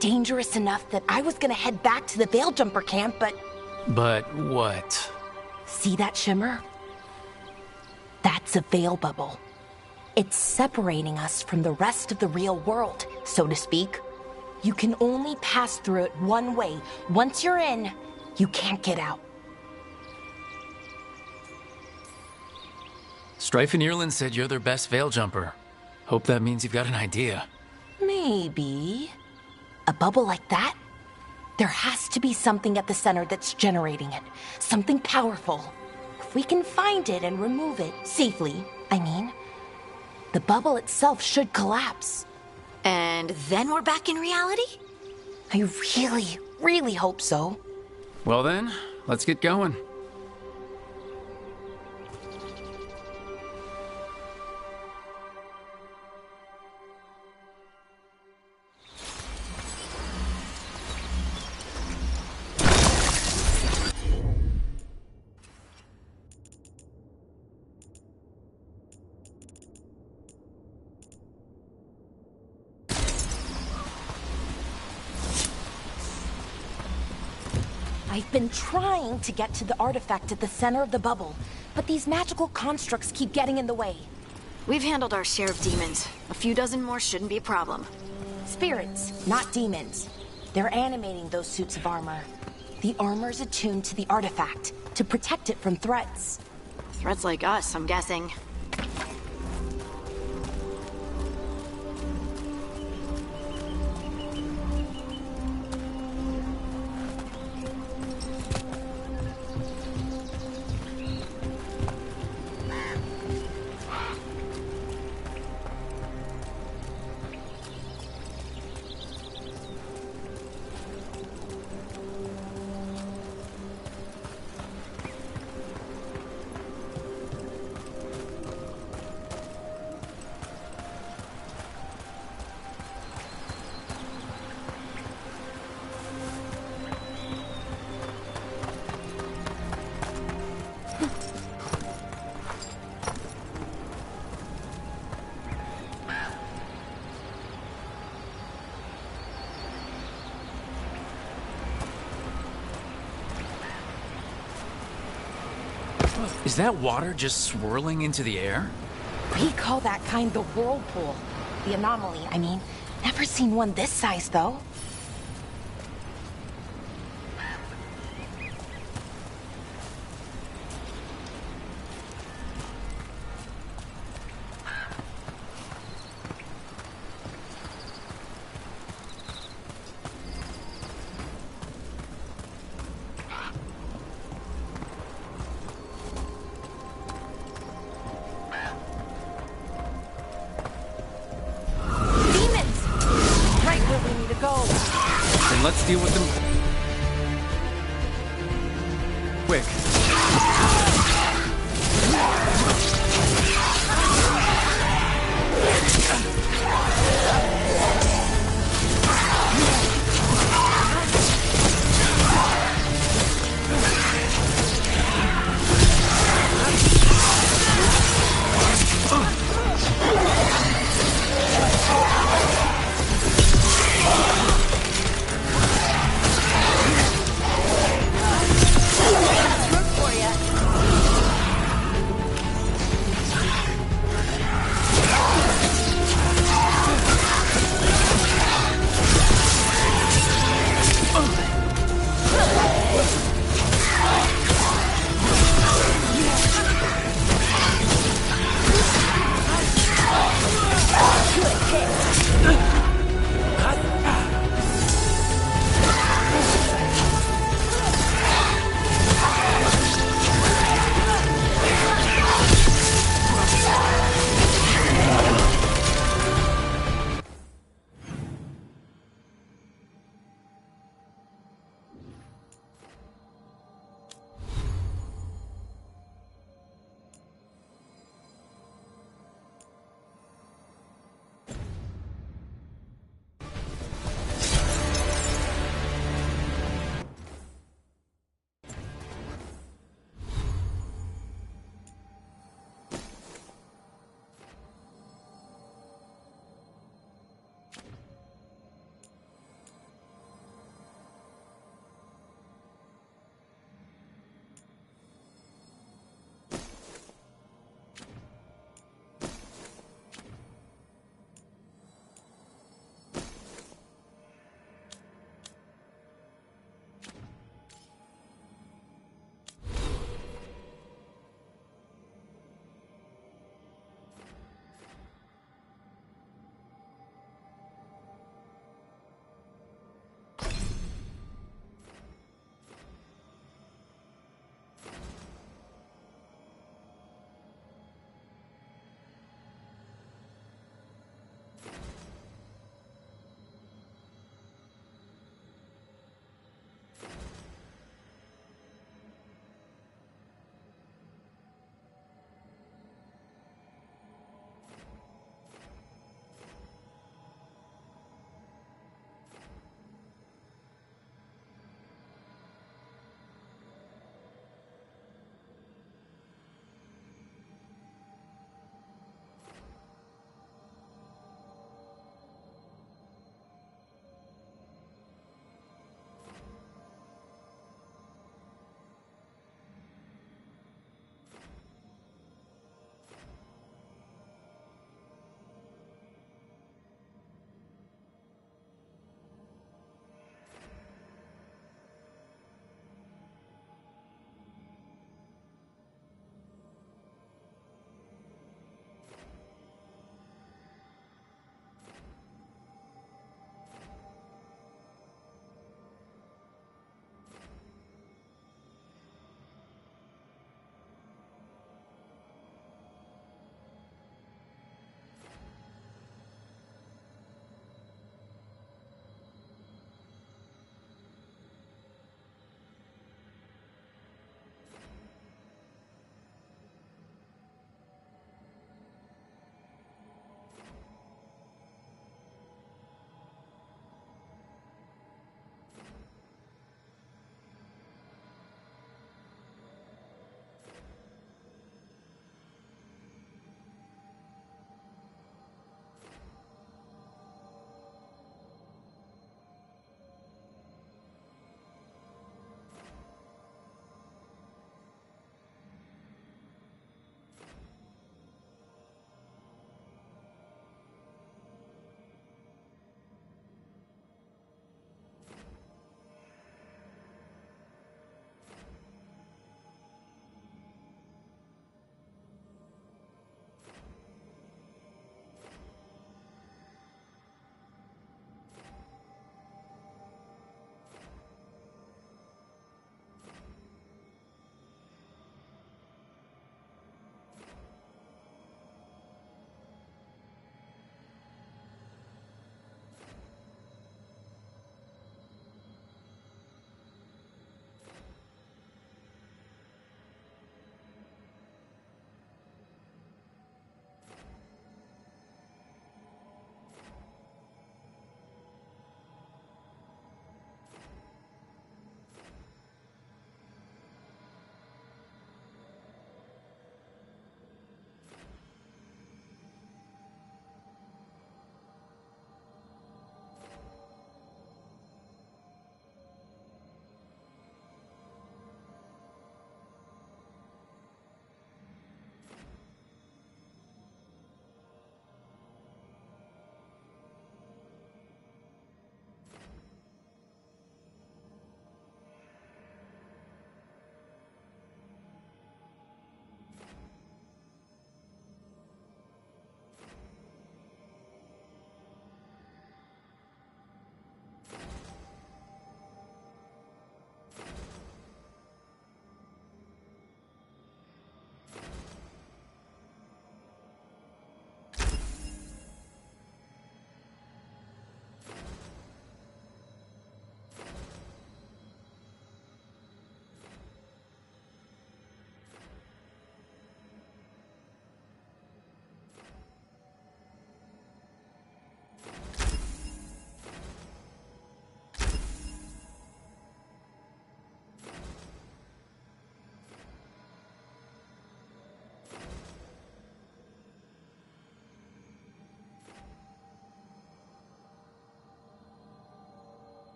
Dangerous enough that I was gonna head back to the Veil Jumper camp, but... But what? See that shimmer? That's a veil bubble. It's separating us from the rest of the real world, so to speak. You can only pass through it one way. Once you're in, you can't get out. Strife and Ireland said you're their best Veil Jumper. Hope that means you've got an idea. Maybe. A bubble like that? There has to be something at the center that's generating it. Something powerful. If we can find it and remove it, safely, I mean, the bubble itself should collapse. And then we're back in reality? I really, really hope so. Well then, let's get going. I've been trying to get to the artifact at the center of the bubble, but these magical constructs keep getting in the way. We've handled our share of demons. A few dozen more shouldn't be a problem. Spirits, not demons. They're animating those suits of armor. The armor's attuned to the artifact, to protect it from threats. Threats like us, I'm guessing. Is that water just swirling into the air? We call that kind the whirlpool. The anomaly, I mean. Never seen one this size, though. where we need to go. Then let's deal with them quick.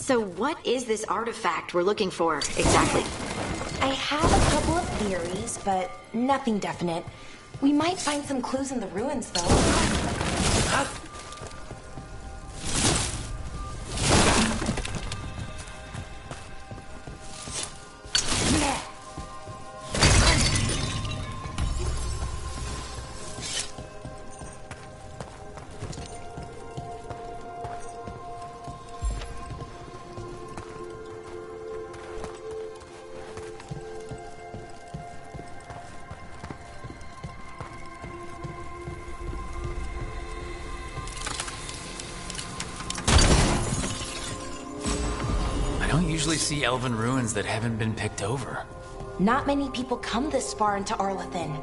So what is this artifact we're looking for, exactly? I have a couple of theories, but nothing definite. We might find some clues in the ruins, though. I don't usually see elven ruins that haven't been picked over. Not many people come this far into Arlathan.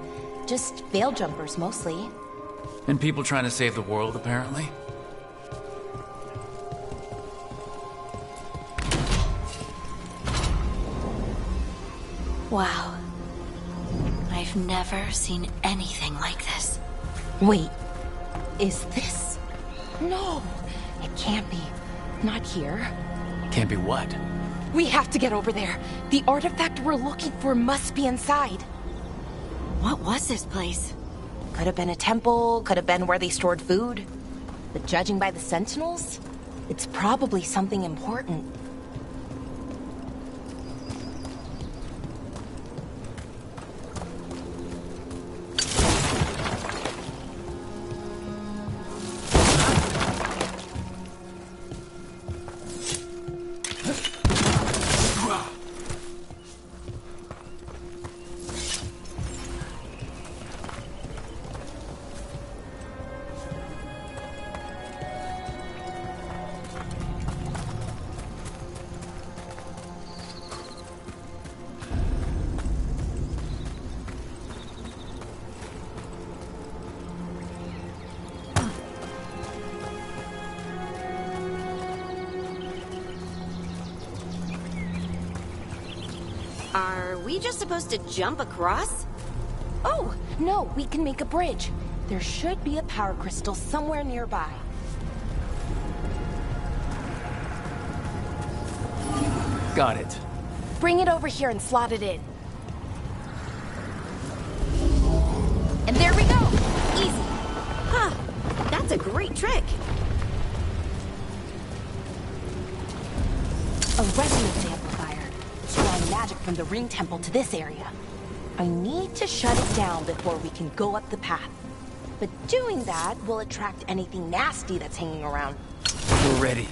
Just veil jumpers, mostly. And people trying to save the world, apparently. Wow. I've never seen anything like this. Wait, is this? No, it can't be. Not here. Can't be what? We have to get over there. The artifact we're looking for must be inside. What was this place? Could have been a temple, could have been where they stored food. But judging by the sentinels, it's probably something important. Are we just supposed to jump across? Oh, no, we can make a bridge. There should be a power crystal somewhere nearby. Got it. Bring it over here and slot it in. And there we go! Easy. Huh. That's a great trick. A resonance amplifier. Strong magic from the ring temple to this area. I need to shut it down before we can go up the path. But doing that will attract anything nasty that's hanging around. We're ready.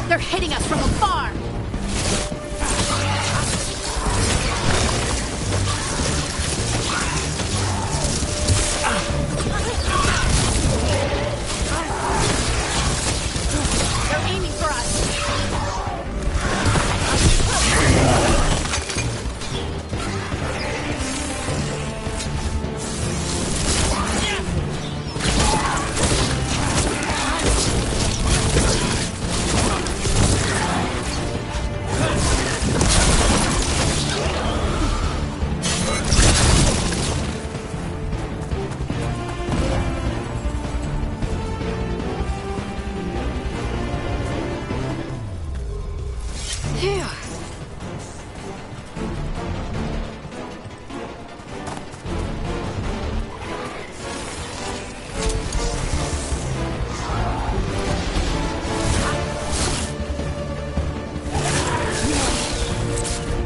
They're hitting us from afar!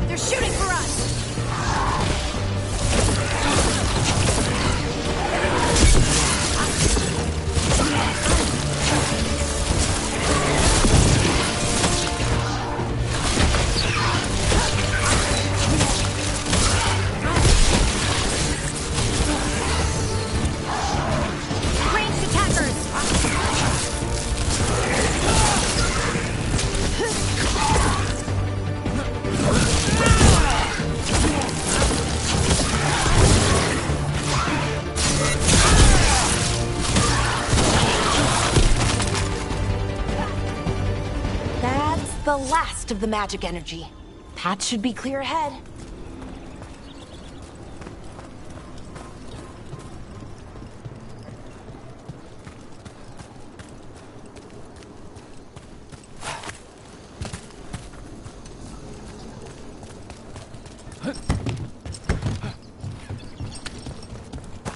They're shooting for us! Ranged attackers! That's the last of the magic energy. Path should be clear ahead.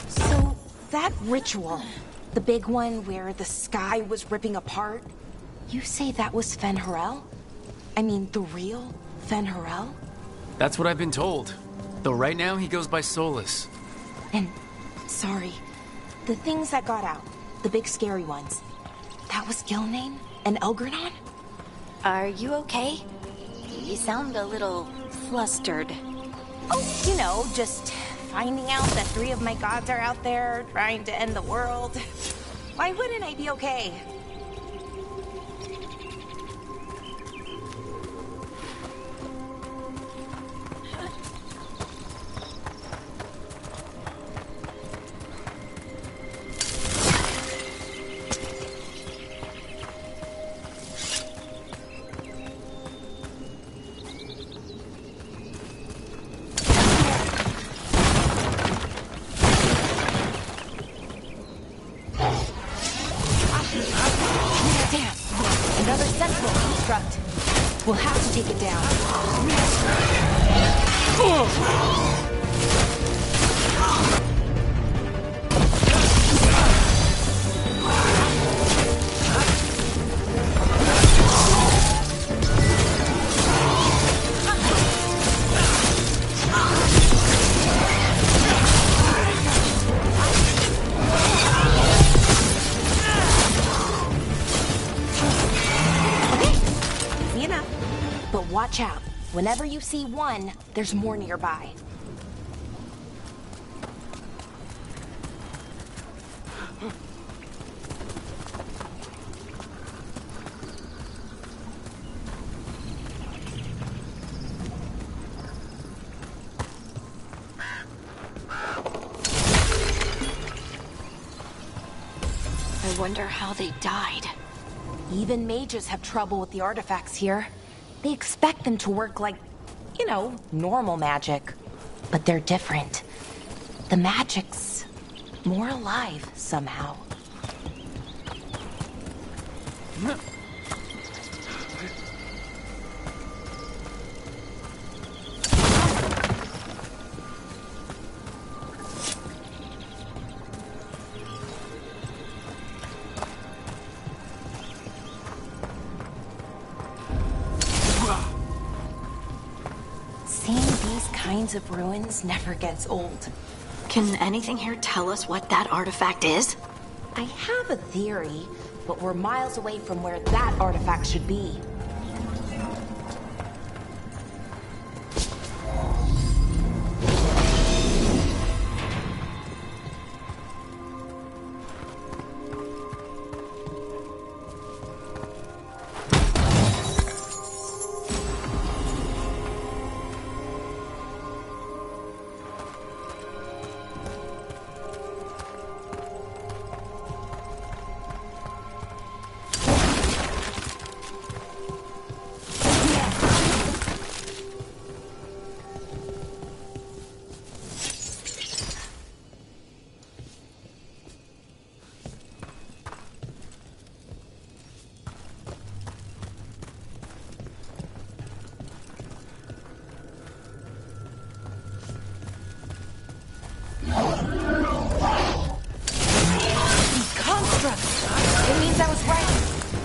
So, that ritual, the big one where the sky was ripping apart, you say that was Fen'Harel? I mean, the real Fen'Harel? That's what I've been told. Though right now he goes by Solus. And, sorry, the things that got out, the big scary ones, that was Gilnane and Elgranon? Are you okay? You sound a little flustered. Oh, you know, just finding out that 3 of my gods are out there trying to end the world. Why wouldn't I be okay? Damn! Another sentinel construct. We'll have to take it down. Easy enough. But watch out. Whenever you see one, there's more nearby. I wonder how they died. Even mages have trouble with the artifacts here. They expect them to work like, you know, normal magic. But they're different. The magic's more alive somehow. Seeing these kinds of ruins never gets old. Can anything here tell us what that artifact is? I have a theory, but we're miles away from where that artifact should be.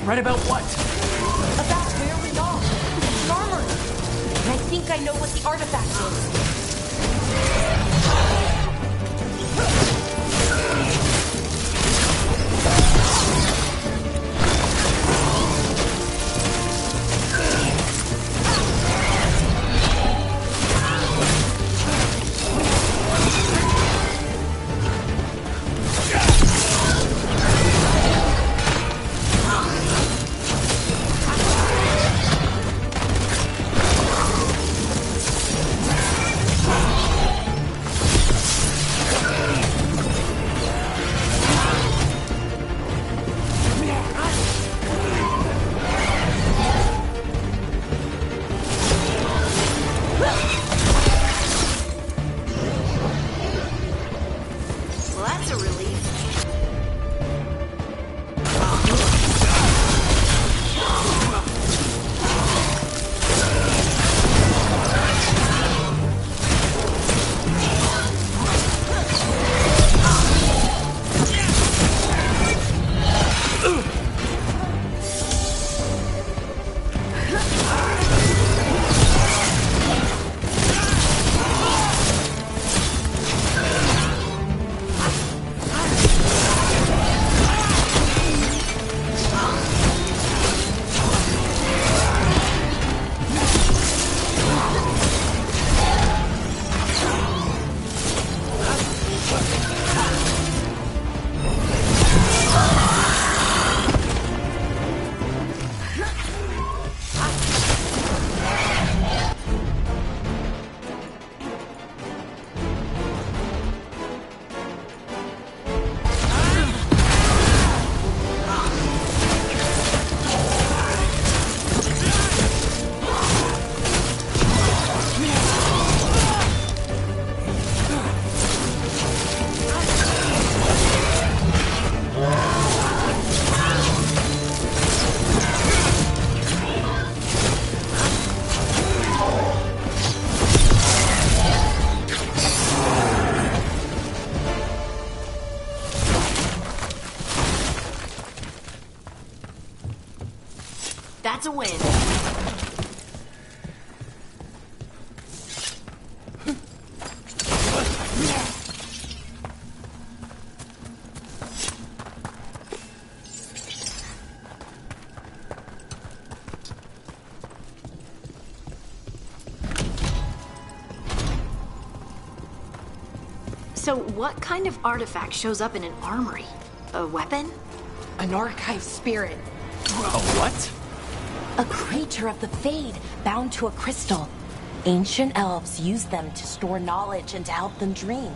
Right about what? About where we are. The armory. And I think I know what the artifact is. That's a win. So what kind of artifact shows up in an armory? A weapon? An archive spirit. A what? A creature of the Fade, bound to a crystal. Ancient elves use them to store knowledge and to help them dream.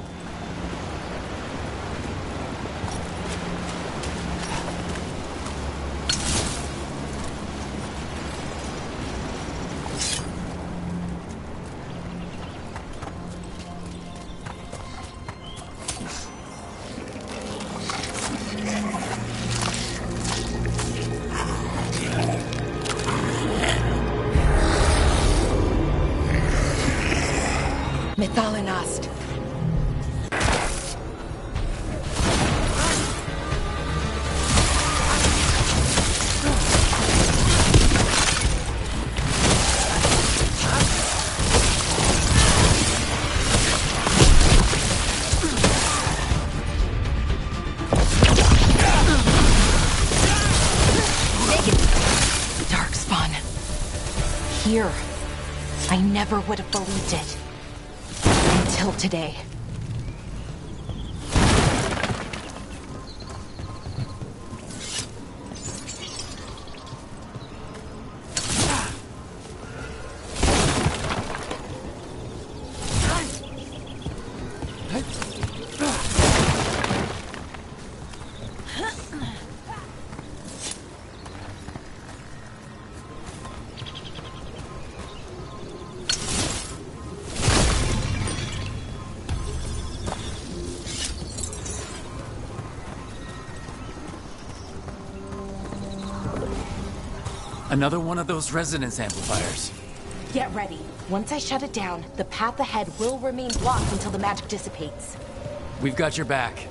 Methalinast. Darkspawn. Here. I never would have believed it. Until today. Another one of those resonance amplifiers. Get ready. Once I shut it down, the path ahead will remain blocked until the magic dissipates. We've got your back.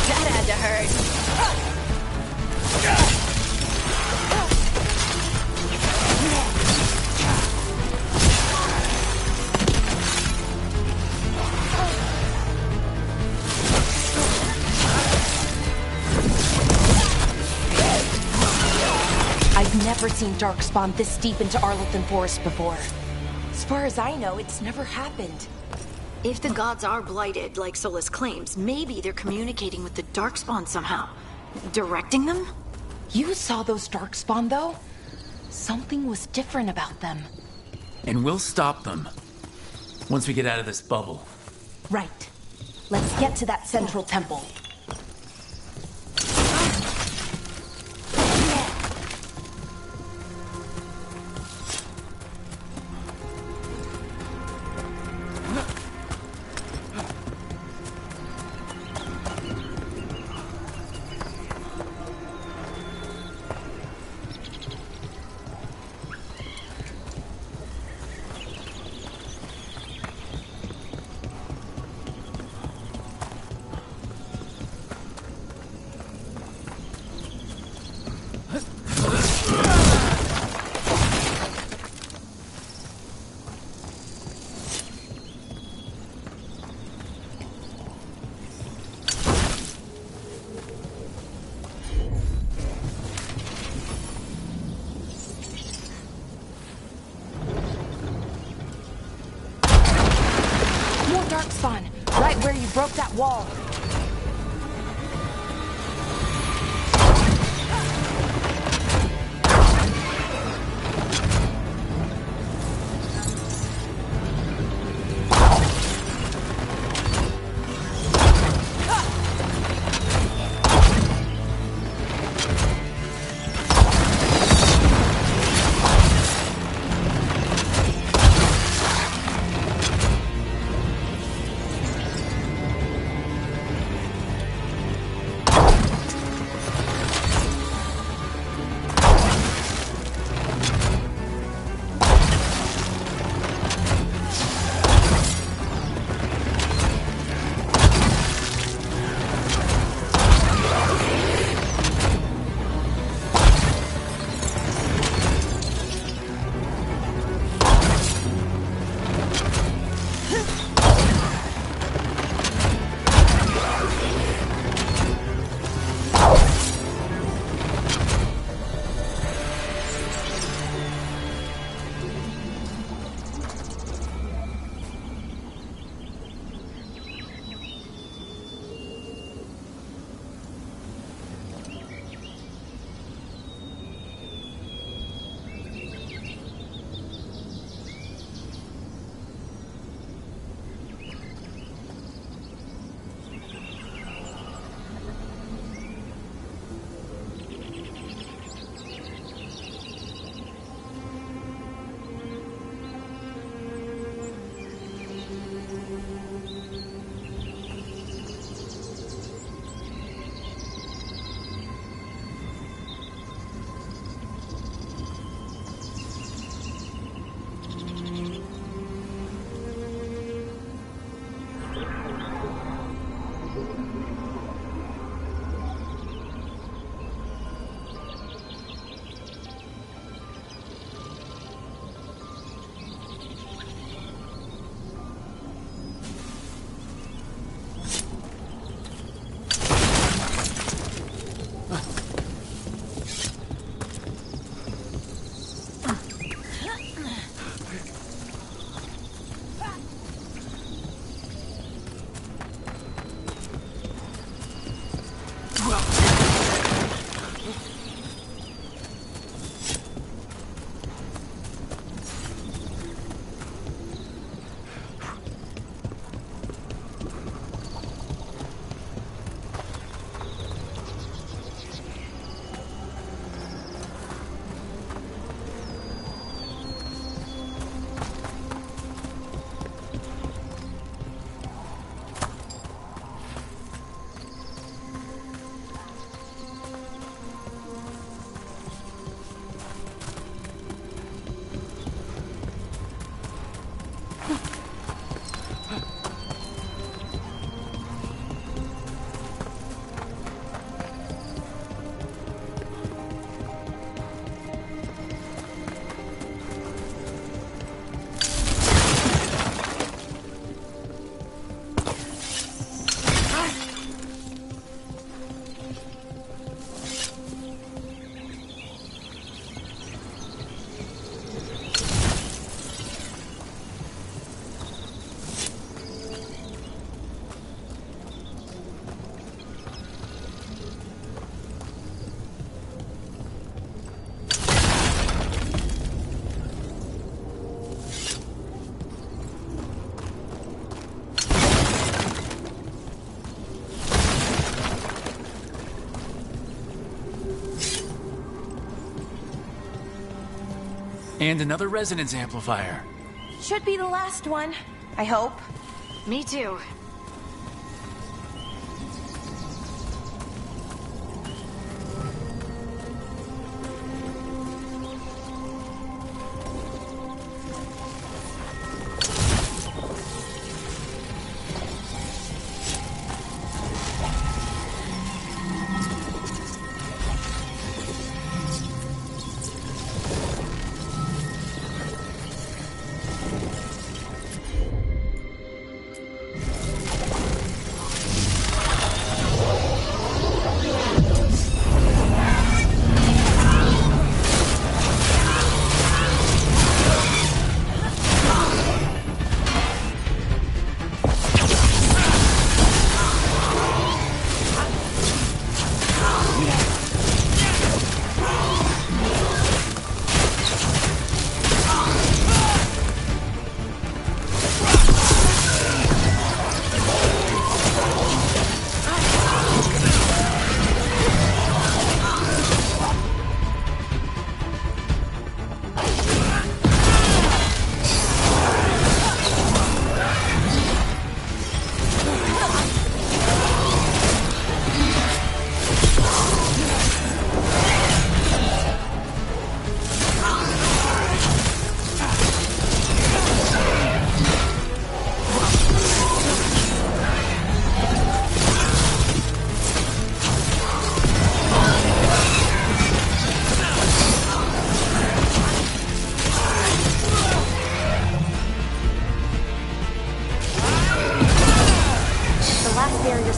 That had to hurt. I've never seen Darkspawn this deep into Arlington Forest before. As far as I know, it's never happened. If the gods are blighted, like Solus claims, maybe they're communicating with the Darkspawn somehow. Directing them? You saw those Darkspawn, though? Something was different about them. And we'll stop them. Once we get out of this bubble. Right. Let's get to that central temple. Darkspawn, right where you broke that wall. And another resonance amplifier. Should be the last one, I hope. Me too.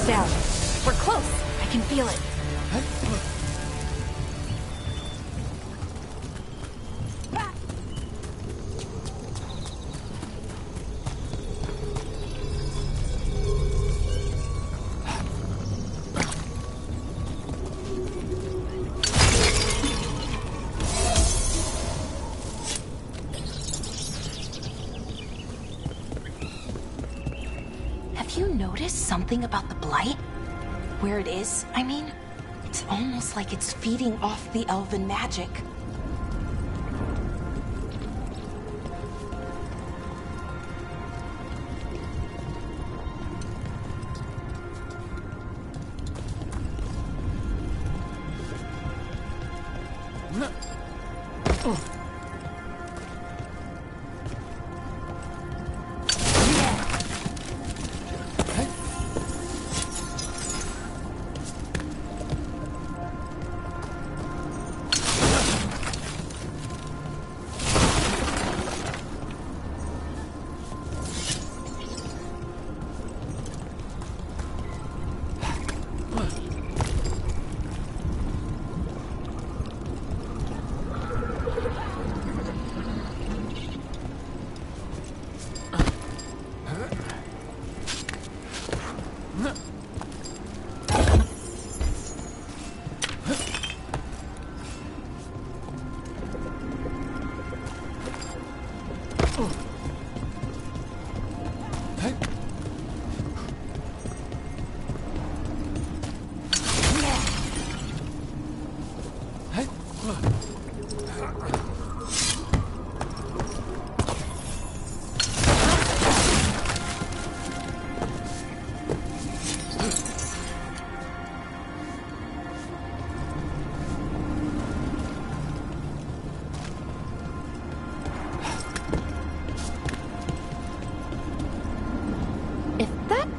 Down. We're close. I can feel it. Have you noticed something about the Blight? Where it is, I mean? It's almost like it's feeding off the elven magic.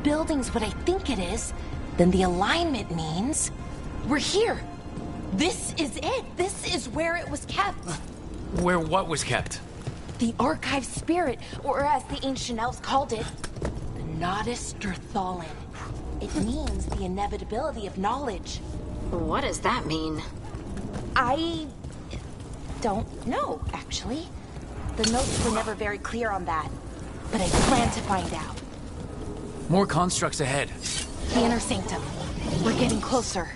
Building's what I think it is, then the alignment means we're here. This is it. This is where it was kept. Where what was kept? The Archive Spirit, or as the ancient elves called it, the Nodus Thalin. It means the inevitability of knowledge. What does that mean? I don't know, actually. The notes were never very clear on that, but I plan to find out. More constructs ahead. The Inner Sanctum. We're getting closer.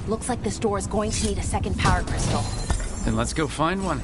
Looks like this door is going to need a second power crystal. Then let's go find one.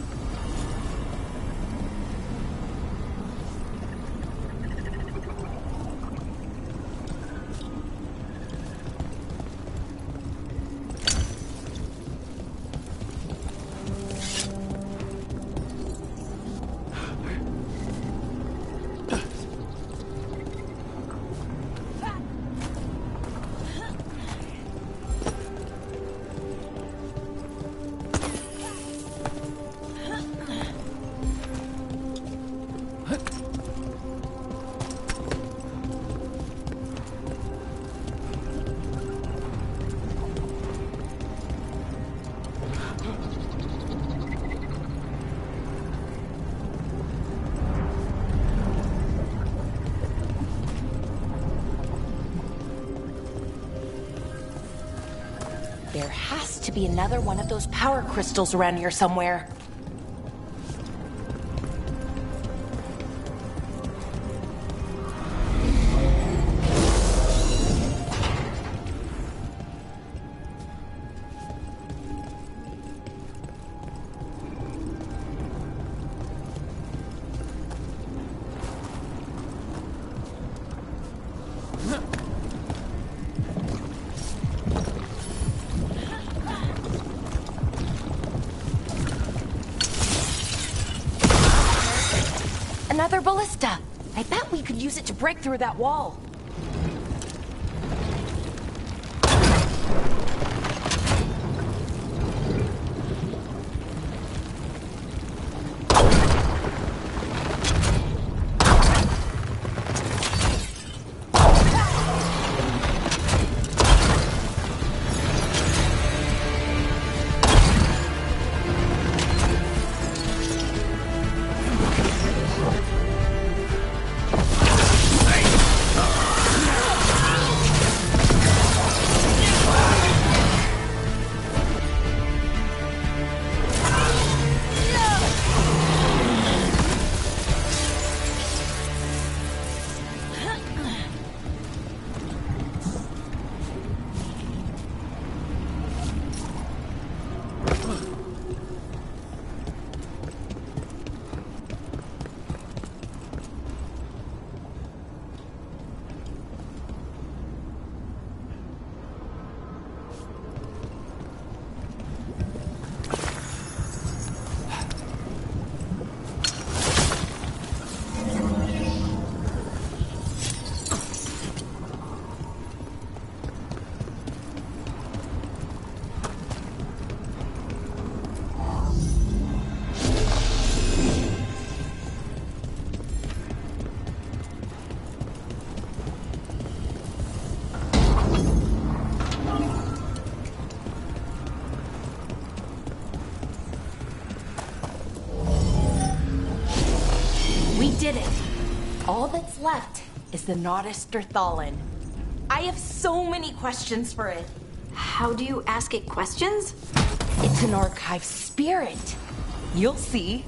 There has to be another one of those power crystals around here somewhere. Another ballista. I bet we could use it to break through that wall. Did it. All that's left is the Nodus Thallen. I have so many questions for it. How do you ask it questions? It's an archive spirit. You'll see.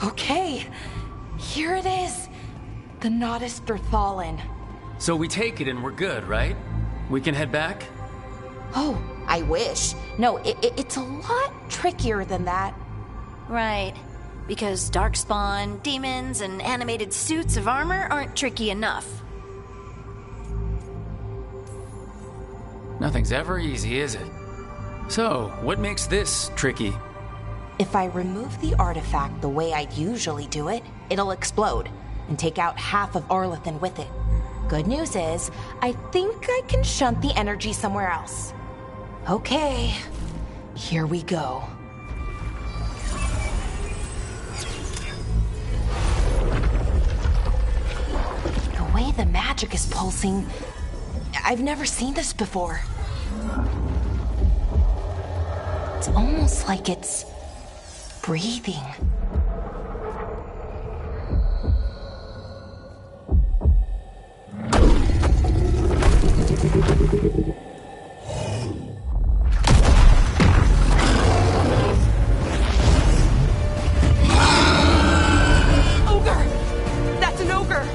Okay, here it is. The Nodus Thallen. So we take it and we're good, right? We can head back? Oh, I wish. No, it's a lot trickier than that. Right. Because darkspawn, demons, and animated suits of armor aren't tricky enough. Nothing's ever easy, is it? So, what makes this tricky? If I remove the artifact the way I'd usually do it, it'll explode and take out half of Arlathan with it. Good news is, I think I can shunt the energy somewhere else. Okay, here we go. The way the magic is pulsing, I've never seen this before. It's almost like it's breathing. Ogre! That's an ogre!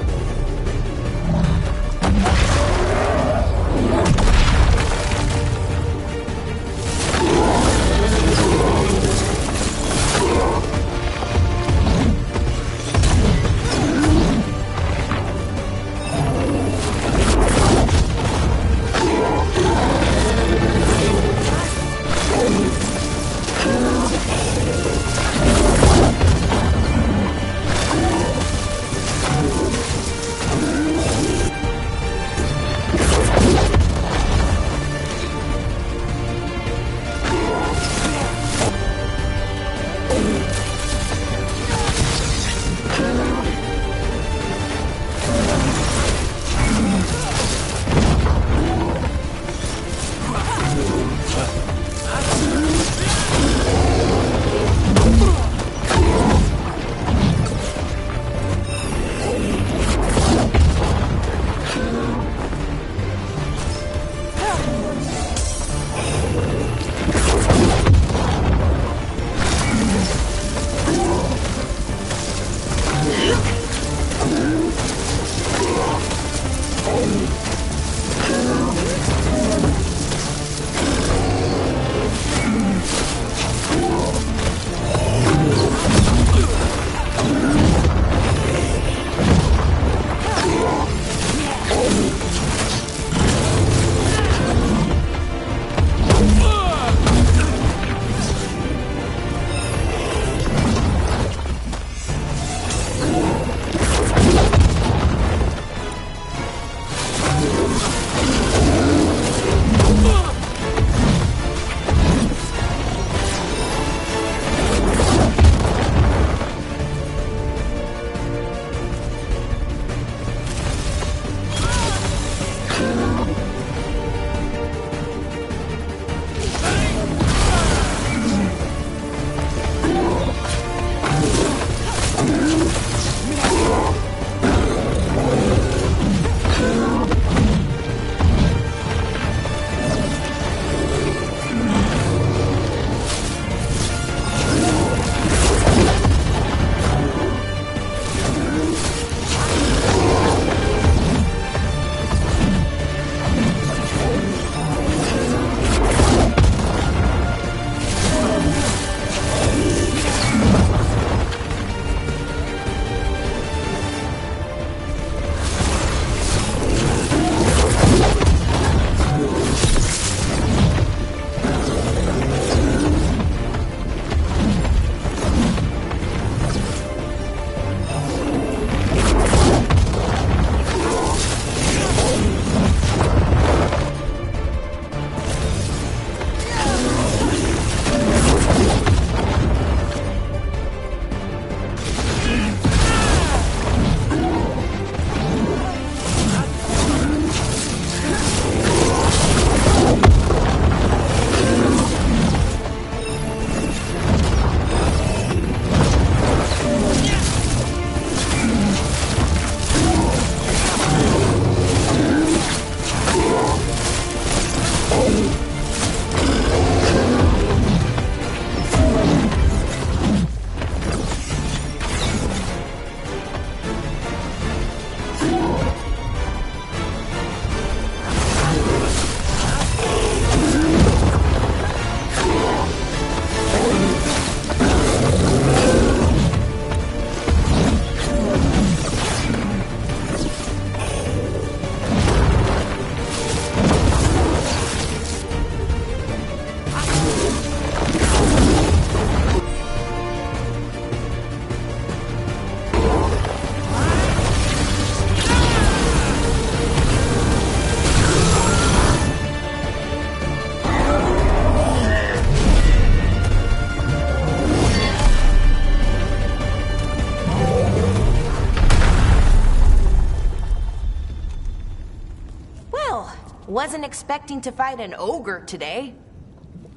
Wasn't expecting to fight an ogre today.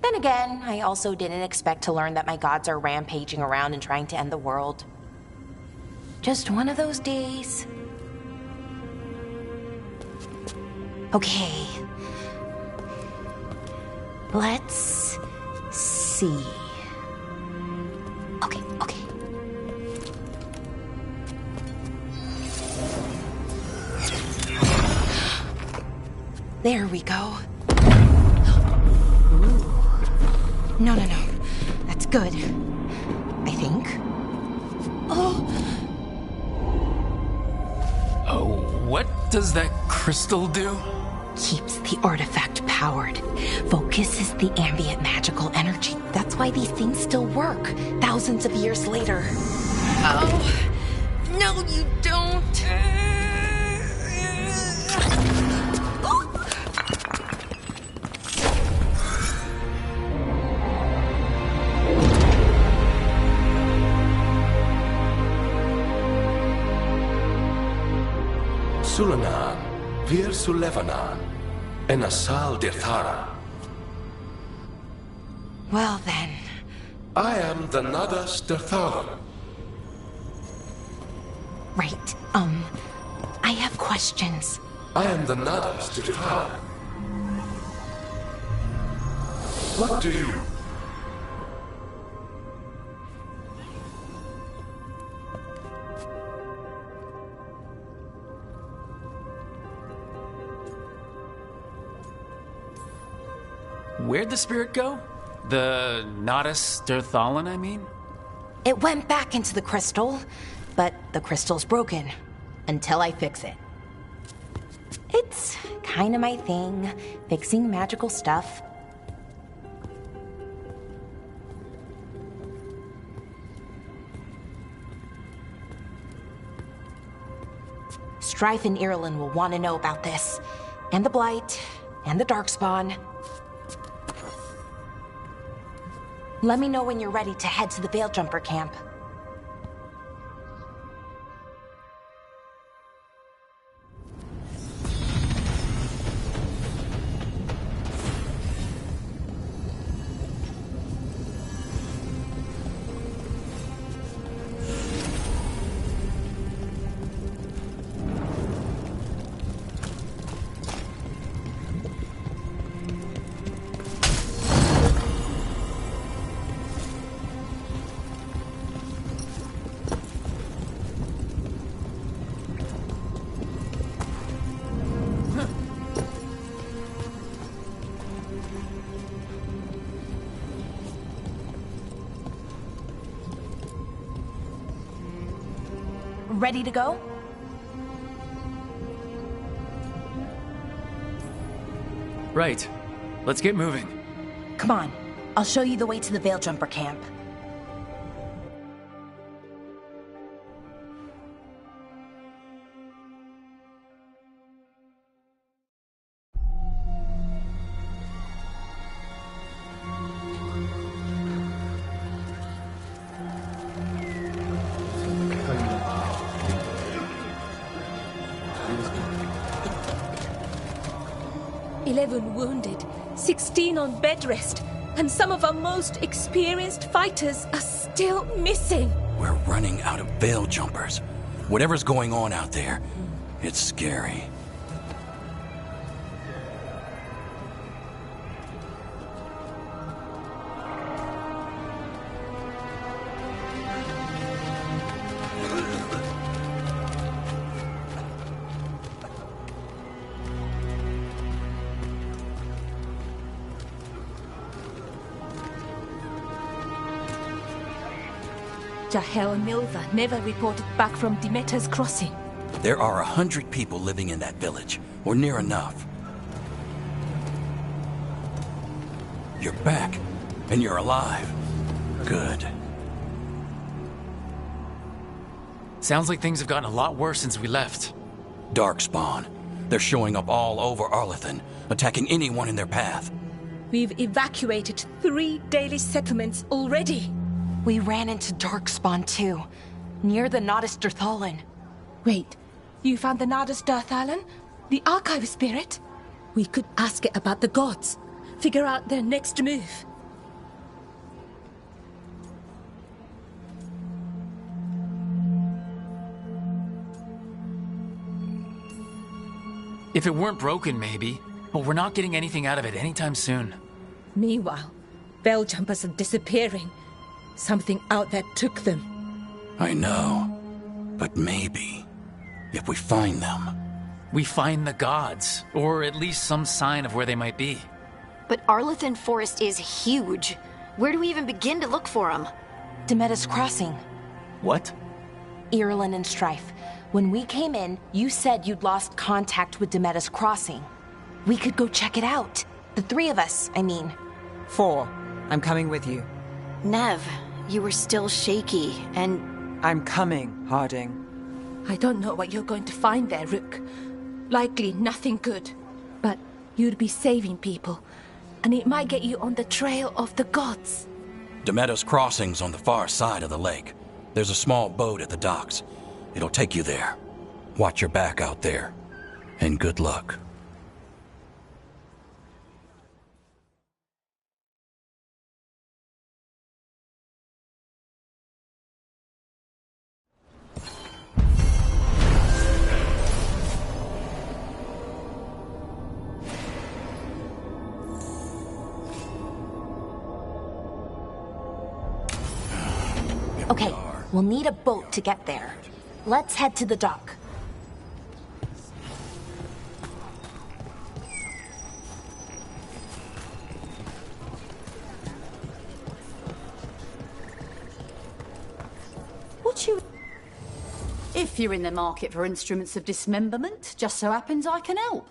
Then again, I also didn't expect to learn that my gods are rampaging around and trying to end the world. Just one of those days. Okay. Let's see. Okay. There we go. Ooh. No. That's good. I think. Oh, what does that crystal do? keeps the artifact powered. Focuses the ambient magical energy. That's why these things still work, thousands of years later. Oh, no you don't. Sulanan, Vir Sulevanan, and Asal Dirthara. Well then. I am the Nadas Dirthalan. Right, I have questions. I am the Nadas Dirthalan. What do you... Where'd the spirit go? The Nadas Dirthalan, I mean? It went back into the crystal, but the crystal's broken. Until I fix it. It's kinda my thing, fixing magical stuff. Strife and Irulan will want to know about this. And the Blight, and the Darkspawn. Let me know when you're ready to head to the Veil-Jumper camp. Ready to go? Right. Let's get moving. Come on. I'll show you the way to the Veil-Jumper camp. Wounded, 16 on bed rest, and some of our most experienced fighters are still missing. We're running out of Veil Jumpers. Whatever's going on out there, it's scary. Jahel and Milva never reported back from Demeter's crossing. There are 100 people living in that village, or near enough. You're back, and you're alive. Good. Sounds like things have gotten a lot worse since we left. Darkspawn. They're showing up all over Arlathan, attacking anyone in their path. We've evacuated 3 daily settlements already. We ran into Darkspawn too, near the Nadas Dirthalan. Wait, you found the Nadas Dirthalan? The archive spirit? We could ask it about the gods. Figure out their next move. If it weren't broken, maybe. But we're not getting anything out of it anytime soon. Meanwhile, Veil Jumpers are disappearing. Something out there took them. I know. But maybe, if we find them... We find the gods, or at least some sign of where they might be. But Arlathan Forest is huge. Where do we even begin to look for them? Demetus Crossing. What? Irulan and Strife. When we came in, you said you'd lost contact with Demetus Crossing. We could go check it out. The three of us, I mean. 4. I'm coming with you. Nev, you were still shaky, and... I'm coming, Harding. I don't know what you're going to find there, Rook. Likely nothing good. But you'd be saving people, and it might get you on the trail of the gods. Demetus Crossing's on the far side of the lake. There's a small boat at the docks. It'll take you there. Watch your back out there. And good luck. Okay, we'll need a boat to get there. Let's head to the dock. What you... If you're in the market for instruments of dismemberment, just so happens I can help.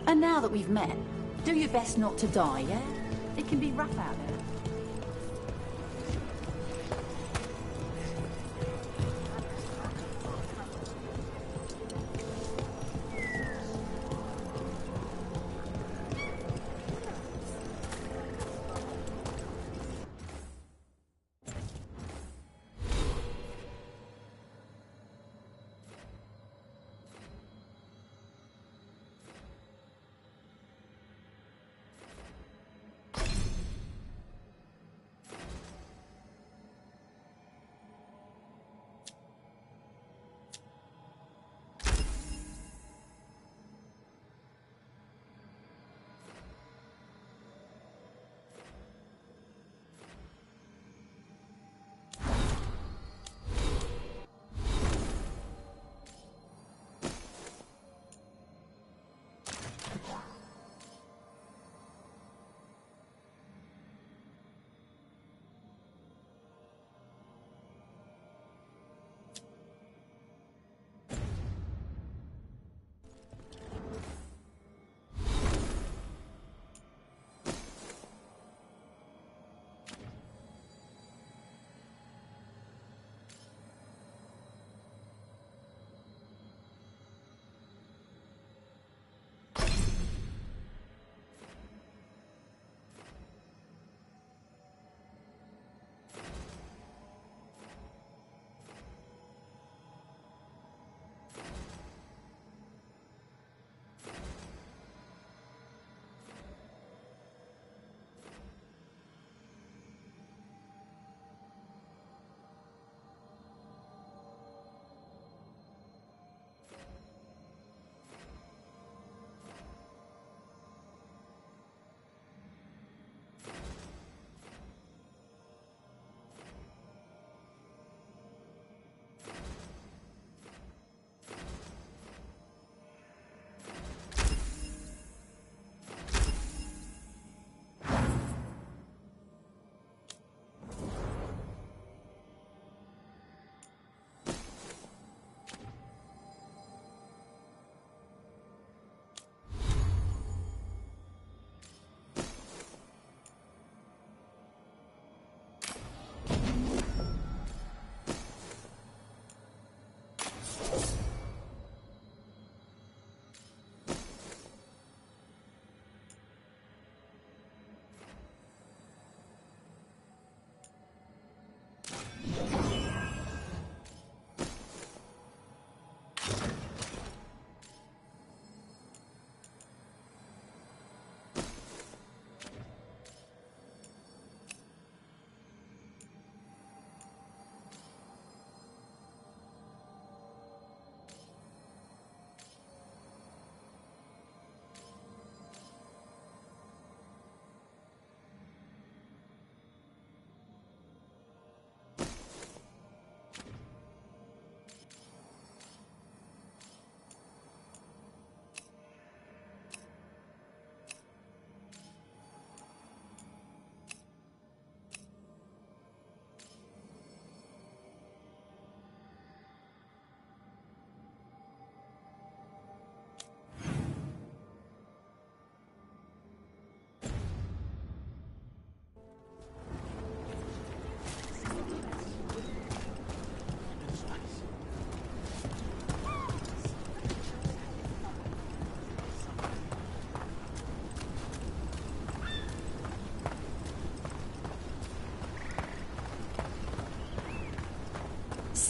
And now that we've met, do your best not to die, yeah? It can be rough out there.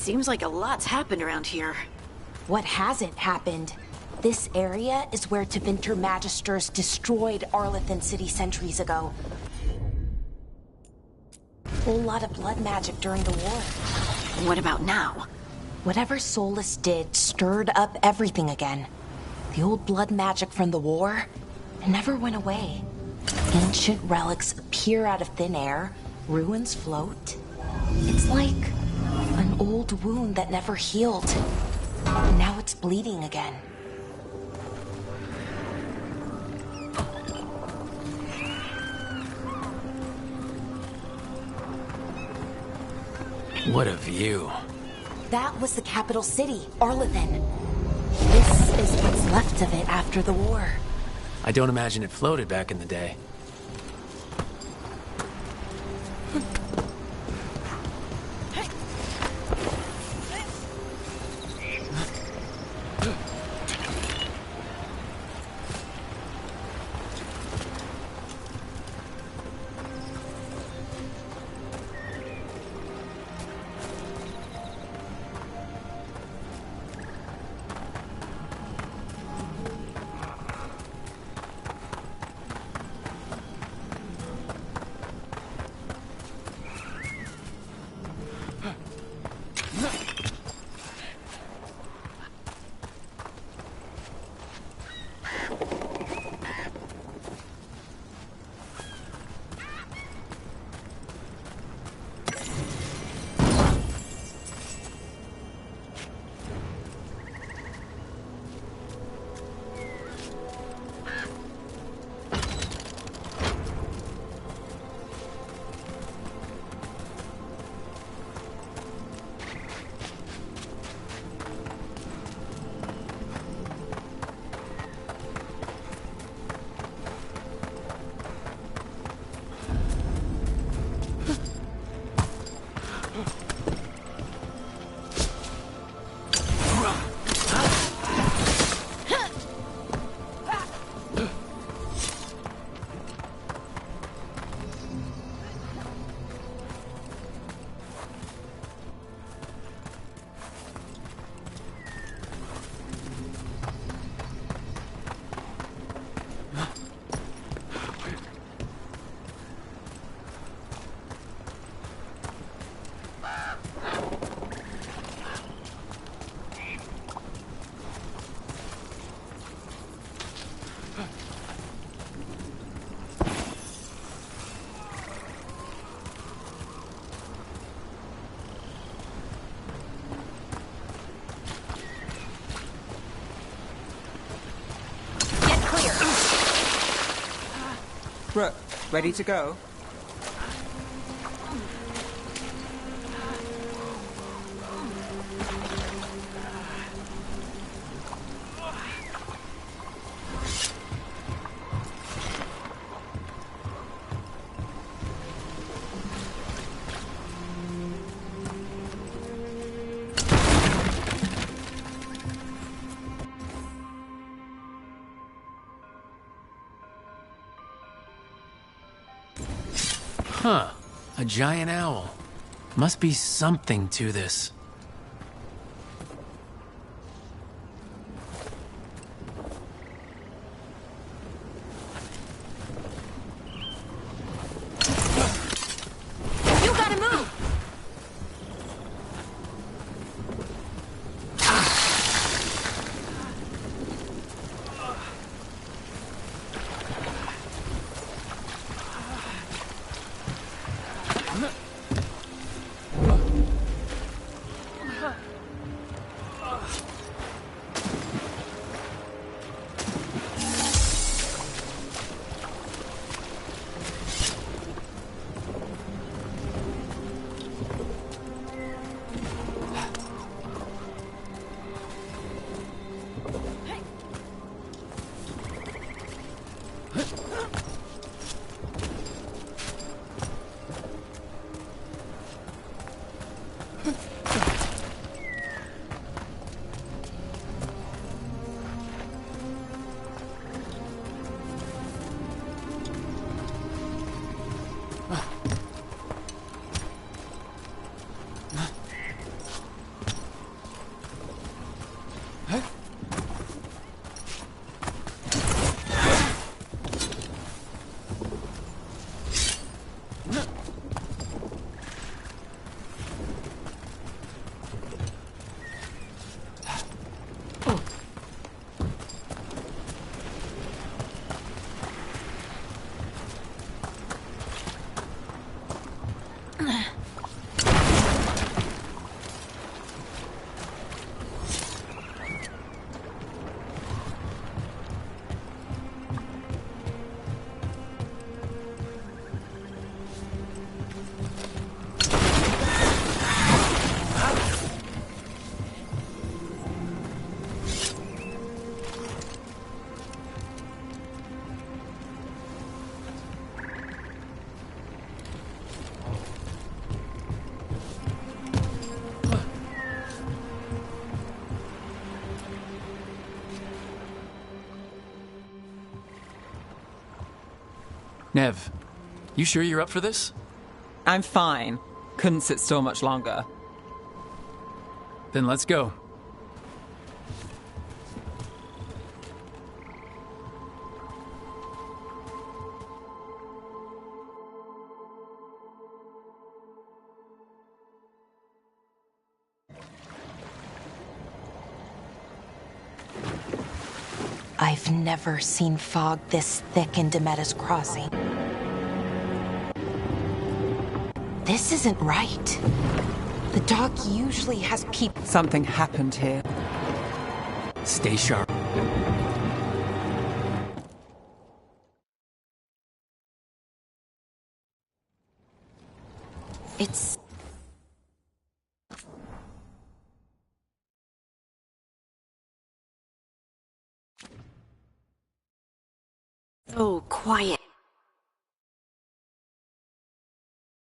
Seems like a lot's happened around here. What hasn't happened? This area is where Tevinter Magisters destroyed Arlathan City centuries ago. Whole lot of blood magic during the war. What about now? Whatever Solus did stirred up everything again. The old blood magic from the war, it never went away. Ancient relics appear out of thin air, ruins float. It's like an old wound that never healed. And now it's bleeding again. What a view. That was the capital city, Arlathan. This is what's left of it after the war. I don't imagine it floated back in the day. Rook, ready to go? Huh. A giant owl. Must be something to this. You gotta move! Nev, you sure you're up for this? I'm fine. Couldn't sit still much longer. Then let's go. I've never seen fog this thick in Demeter's Crossing. This isn't right. The dock usually has people. Something happened here. Stay sharp. It's... Oh, quiet.